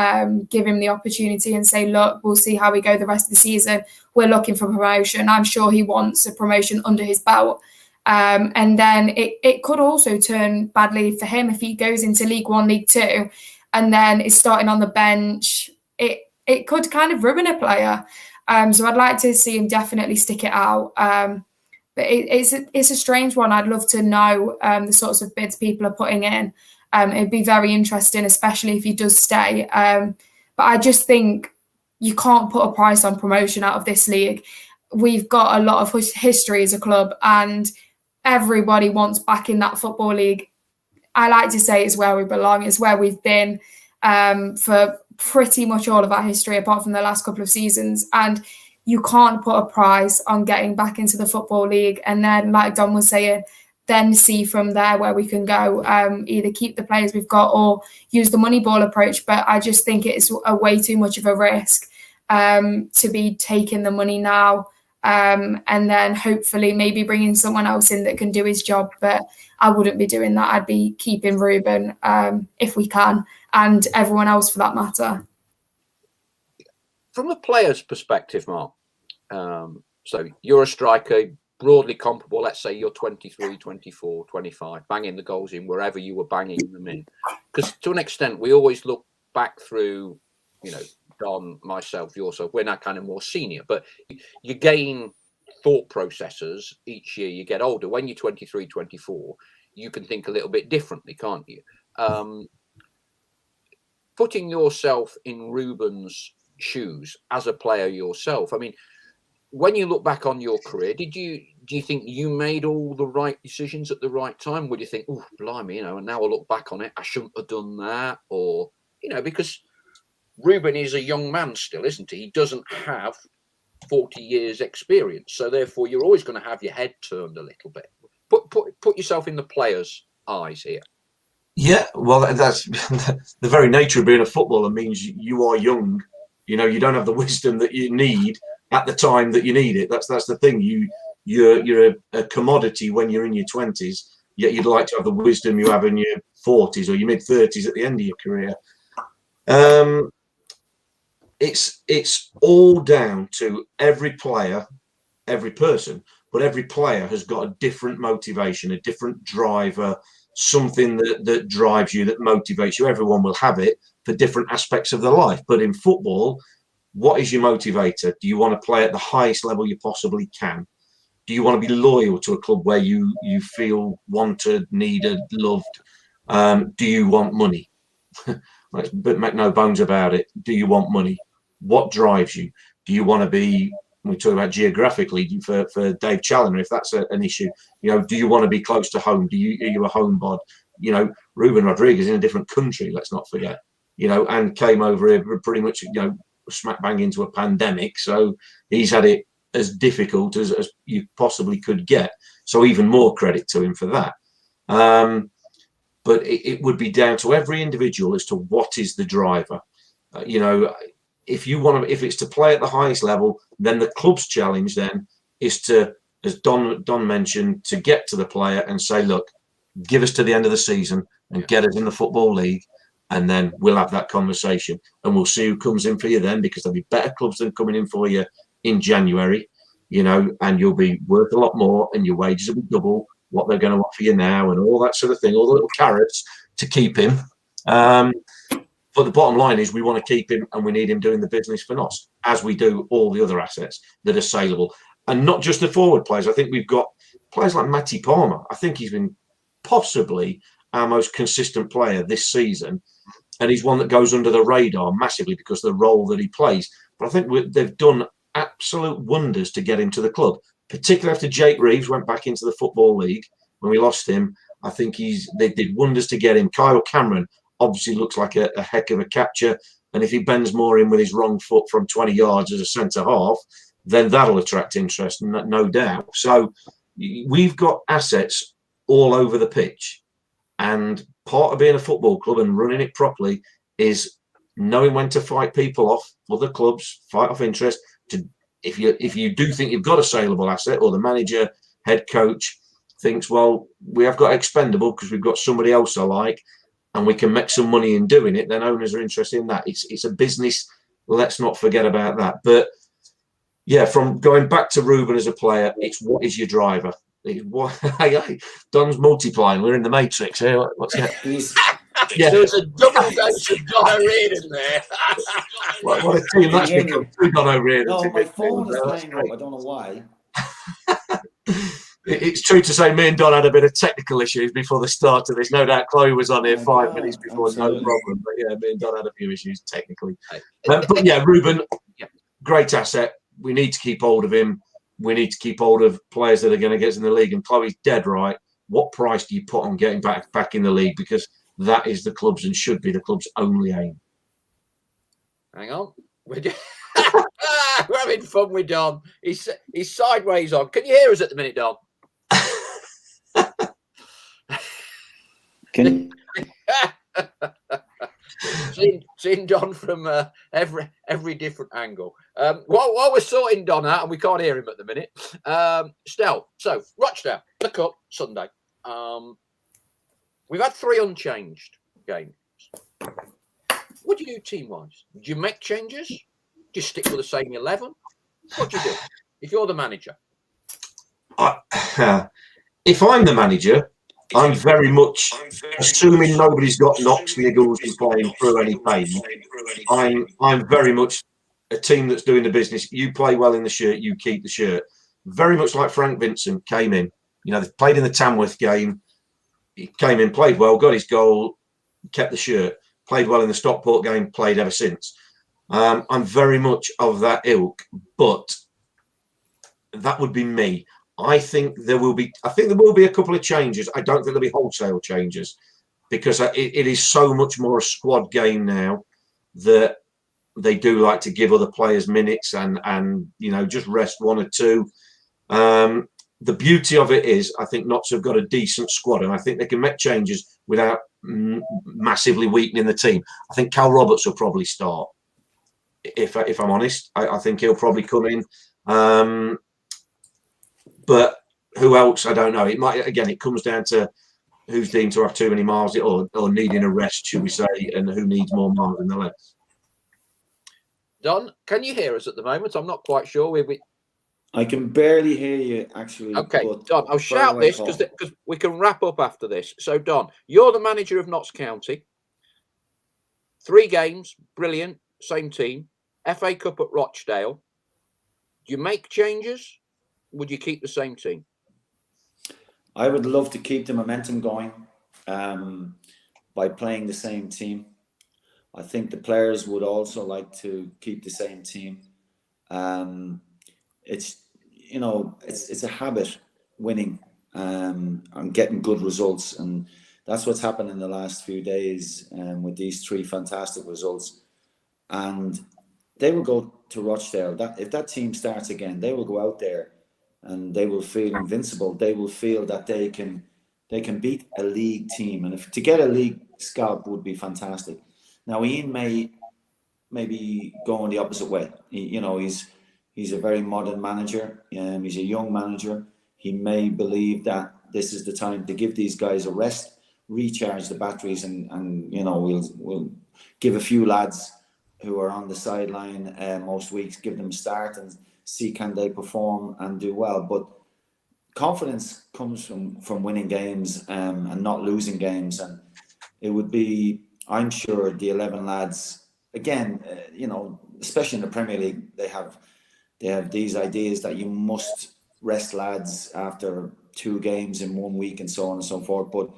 give him the opportunity and say, look, we'll see how we go the rest of the season. We're looking for promotion. I'm sure he wants a promotion under his belt. And then it could also turn badly for him if he goes into League One, League Two, and then is starting on the bench. It could kind of ruin a player. So I'd like to see him definitely stick it out. But it's a strange one. I'd love to know the sorts of bids people are putting in. It'd be very interesting, especially if he does stay. But I just think you can't put a price on promotion out of this league. We've got a lot of history as a club, and everybody wants back in that football league. I like to say it's where we belong. It's where we've been for pretty much all of our history, apart from the last couple of seasons. And you can't put a price on getting back into the football league. And then, like Don was saying, then see from there where we can go, either keep the players we've got or use the money ball approach. But I just think it's a way too much of a risk to be taking the money now. And then hopefully maybe bringing someone else in that can do his job. But I wouldn't be doing that. I'd be keeping Ruben if we can, and everyone else for that matter. From a player's perspective, Mark, so you're a striker, broadly comparable. Let's say you're 23, 24, 25, banging the goals in wherever you were banging them in. Because to an extent, we always look back through, Don, myself, yourself, we're now kind of more senior, but you gain thought processes each year you get older. When you're 23, 24, you can think a little bit differently, can't you? Putting yourself in Ruben's shoes as a player yourself, I mean, when you look back on your career, do you think you made all the right decisions at the right time? Would you think, oh, blimey, and now I look back on it, I shouldn't have done that? Or, because Ruben is a young man still, isn't he? He doesn't have 40 years experience. So therefore, you're always going to have your head turned a little bit. Put yourself in the player's eyes here. Yeah, well, that's the very nature of being a footballer means you are young. You don't have the wisdom that you need at the time that you need it. That's the thing. You're a commodity when you're in your 20s, yet you'd like to have the wisdom you have in your 40s or your mid 30s at the end of your career. It's all down to every player, every person, but every player has got a different motivation, a different driver, something that drives you, that motivates you. Everyone will have it for different aspects of their life. But in football, what is your motivator? Do you want to play at the highest level you possibly can? Do you want to be loyal to a club where you feel wanted, needed, loved? Do you want money? But make no bones about it. Do you want money? What drives you? Do you want to be, we talk about geographically for Dave Challoner, if that's an issue, do you want to be close to home? Are you a home bod? Ruben Rodrigues is in a different country, let's not forget, and came over here pretty much, smack bang into a pandemic. So he's had it as difficult as you possibly could get. So even more credit to him for that. But it would be down to every individual as to what is the driver. If it's to play at the highest level, then the club's challenge then is to, as Don mentioned, to get to the player and say, look, give us to the end of the season and get us in the Football League, and then we'll have that conversation and we'll see who comes in for you then, because there'll be better clubs than coming in for you in January. and you'll be worth a lot more, and your wages will be double what they're going to offer you now, and all that sort of thing, all the little carrots to keep him. But the bottom line is we want to keep him, and we need him doing the business for us, as we do all the other assets that are saleable. And not just the forward players. I think we've got players like Matty Palmer. I think he's been possibly our most consistent player this season. And he's one that goes under the radar massively because of the role that he plays. But I think they've done absolute wonders to get him to the club, particularly after Jake Reeves went back into the Football League when we lost him. I think they did wonders to get him. Kyle Cameron obviously looks like a heck of a capture. And if he bends more in with his wrong foot from 20 yards as a centre half, then that'll attract interest, no doubt. So we've got assets all over the pitch. And part of being a football club and running it properly is knowing when to fight people off, other clubs, fight off interest. If you do think you've got a saleable asset, or the manager, head coach thinks, well, we have got expendable because we've got somebody else I like, and we can make some money in doing it, then owners are interested in that. It's a business. Let's not forget about that. But yeah, from going back to Ruben as a player, it's what is your driver? Don's multiplying. We're in the Matrix here. What's that? Yeah. There was a double dose of Don O'Riordan there. What a team that's become. Don O'Riordan. No, my phone is playing up. I don't know why. It's true to say me and Don had a bit of technical issues before the start of this. No doubt Chloe was on here 5 minutes before, absolutely. No problem. But yeah, me and Don had a few issues technically. But yeah, Ruben, great asset. We need to keep hold of him. We need to keep hold of players that are going to get us in the league. And Chloe's dead right. What price do you put on getting back in the league? Because that is the club's and should be the club's only aim. Hang on. We're having fun with Don. He's sideways on. Can you hear us at the minute, Don? Can seeing Don from every different angle. While we're sorting Don out, and we can't hear him at the minute, Stell. So Rochdale, the Cup Sunday. We've had 3 unchanged games. What do you do team-wise? Do you make changes? Do you stick with the same 11? What do you do if you're the manager? If I'm the manager, I'm very much assuming nobody's got knocks, niggles, and playing through any pain. I'm very much a team that's doing the business. You play well in the shirt, you keep the shirt. Very much like Frank Vincent came in. They played in the Tamworth game. He came in, played well, got his goal, kept the shirt. Played well in the Stockport game, played ever since. I'm very much of that ilk, but that would be me. I think there will be a couple of changes. I don't think there'll be wholesale changes because it is so much more a squad game now that they do like to give other players minutes and just rest one or two. The beauty of it is I think Notts have got a decent squad, and I think they can make changes without massively weakening the team. I think Cal Roberts will probably start. If I'm honest, I think he'll probably come in. But who else? I don't know. It might, again, it comes down to who's deemed to have too many miles or needing a rest, should we say, and who needs more miles than the less. Don, can you hear us at the moment? I'm not quite sure. I can barely hear you, actually. Okay, Don, I'll shout this because we can wrap up after this. So, Don, you're the manager of Notts County. 3 games, brilliant, same team. FA Cup at Rochdale. Do you make changes? Would you keep the same team? I would love to keep the momentum going by playing the same team. I think the players would also like to keep the same team. It's a habit, winning and getting good results, and that's what's happened in the last few days with these 3 fantastic results. And they will go to Rochdale. If that team starts again, they will go out there and they will feel invincible. They will feel that they can beat a league team, and to get a league scalp would be fantastic. Now Ian may be going the opposite way. He's a very modern manager. He's a young manager. He may believe that this is the time to give these guys a rest, recharge the batteries, and we'll give a few lads who are on the sideline most weeks, give them a start and see can they perform and do well. But confidence comes from winning games and not losing games. And it would be, I'm sure, the 11 lads, again, especially in the Premier League, they have these ideas that you must rest lads after 2 games in 1 week and so on and so forth. But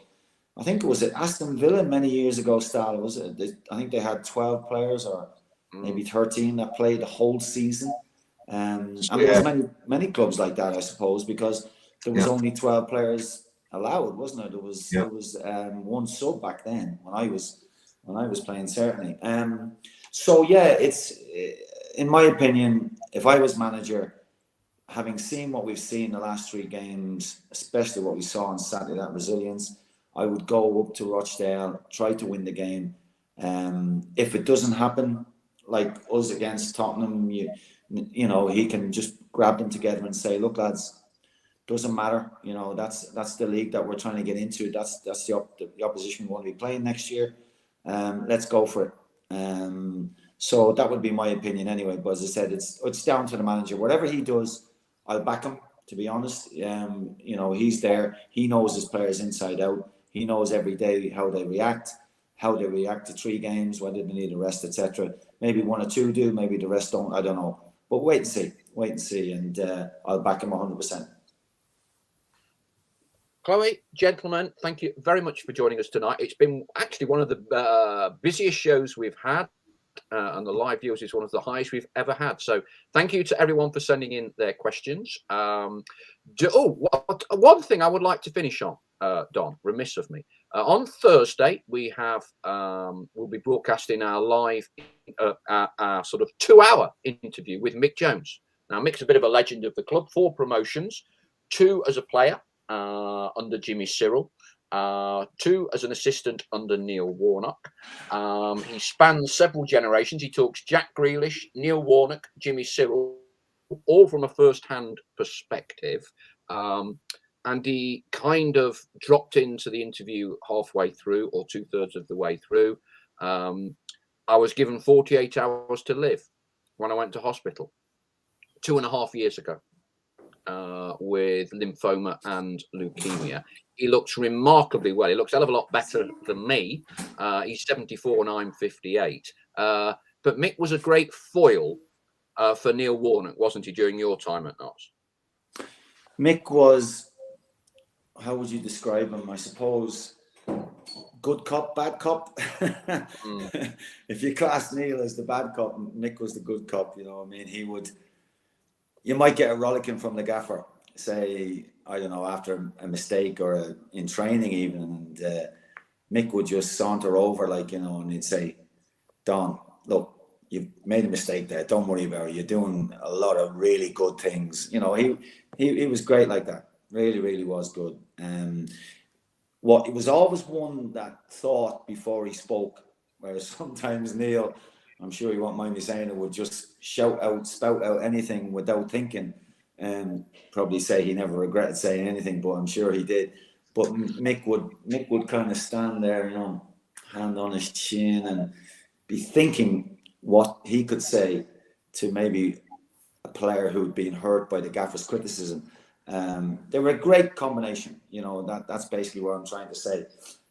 I think it was at Aston Villa many years ago, Stallard, I think they had 12 players or maybe 13 that played the whole season. And there's many clubs like that, I suppose, because there was only 12 players allowed, wasn't there? There was one sub back then when I was playing, certainly. So yeah, it's, in my opinion, if I was manager, having seen what we've seen the last 3 games, especially what we saw on Saturday, that resilience, I would go up to Rochdale, try to win the game. If it doesn't happen, like us against Tottenham, he can just grab them together and say, look, lads, doesn't matter. That's the league that we're trying to get into. That's the opposition we want to be playing next year. Let's go for it. So that would be my opinion anyway. But as I said, it's down to the manager. Whatever he does, I'll back him, to be honest. He's there. He knows his players inside out. He knows every day how they react to 3 games, whether they need a rest, etc. Maybe 1 or 2 do, maybe the rest don't. I don't know. But wait and see. And I'll back him 100%. Chloe, gentlemen, thank you very much for joining us tonight. It's been actually one of the busiest shows we've had, and the live viewers is one of the highest we've ever had. So thank you to everyone for sending in their questions. One thing I would like to finish on, Don, remiss of me. On Thursday, we have we'll be broadcasting our live, our sort of 2-hour interview with Mick Jones. Now, Mick's a bit of a legend of the club, 4 promotions, 2 as a player under Jimmy Cyril, 2 as an assistant under Neil Warnock. He spans several generations. He talks Jack Grealish, Neil Warnock, Jimmy Cyril, all from a first-hand perspective. And he kind of dropped into the interview halfway through or 2/3 of the way through. I was given 48 hours to live when I went to hospital 2.5 years ago with lymphoma and leukemia. He looks remarkably well. He looks a hell of a lot better than me. He's 74 and I'm 58. But Mick was a great foil for Neil Warnock, wasn't he, during your time at Notts? Mick was, how would you describe him? I suppose, good cop, bad cop. If you class Neil as the bad cop, Mick was the good cop. You might get a rollicking from the gaffer, say, I don't know, after a mistake or in training even, and Mick would just saunter over, and he'd say, Don, look, you've made a mistake there. Don't worry about it. You're doing a lot of really good things. He was great like that. Really, really was good. It was always one that thought before he spoke, whereas sometimes Neil, I'm sure you won't mind me saying it, would just spout out anything without thinking, and probably say he never regretted saying anything, but I'm sure he did. But Mick would kind of stand there, hand on his chin, and be thinking what he could say to maybe a player who'd been hurt by the gaffer's criticism. They were a great combination. That's basically what I'm trying to say.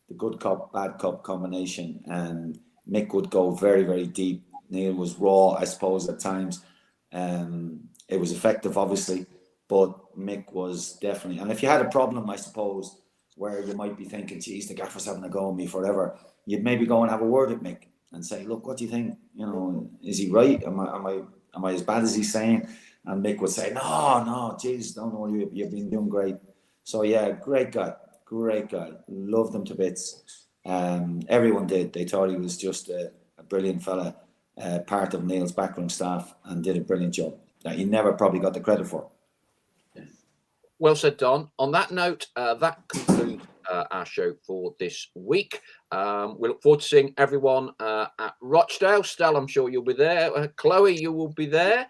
The good cop, bad cop combination. And Mick would go very, very deep. Neil was raw, I suppose, at times. It was effective, obviously, but Mick was definitely. And if you had a problem, I suppose, where you might be thinking, geez, the gaffer's having a go at me forever, you'd maybe go and have a word with Mick and say, look, what do you think? Is he right? Am I as bad as he's saying? And Mick would say, no, geez, don't worry, you've been doing great. So yeah, great guy, loved him to bits. Everyone did. They thought he was just a brilliant fella, part of Neil's backroom staff, and did a brilliant job that he never probably got the credit for. Well said, Don. On that note, that concludes our show for this week. We look forward to seeing everyone at Rochdale. Stell, I'm sure you'll be there. Chloe, you will be there.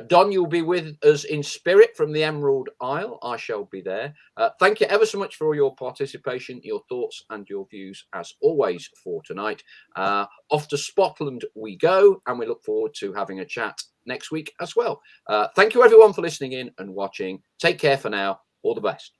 Don, you'll be with us in spirit from the Emerald Isle. I shall be there. Thank you ever so much for your participation, your thoughts and your views, as always, for tonight. Off to Scotland we go, and we look forward to having a chat next week as well. Thank you, everyone, for listening in and watching. Take care for now. All the best.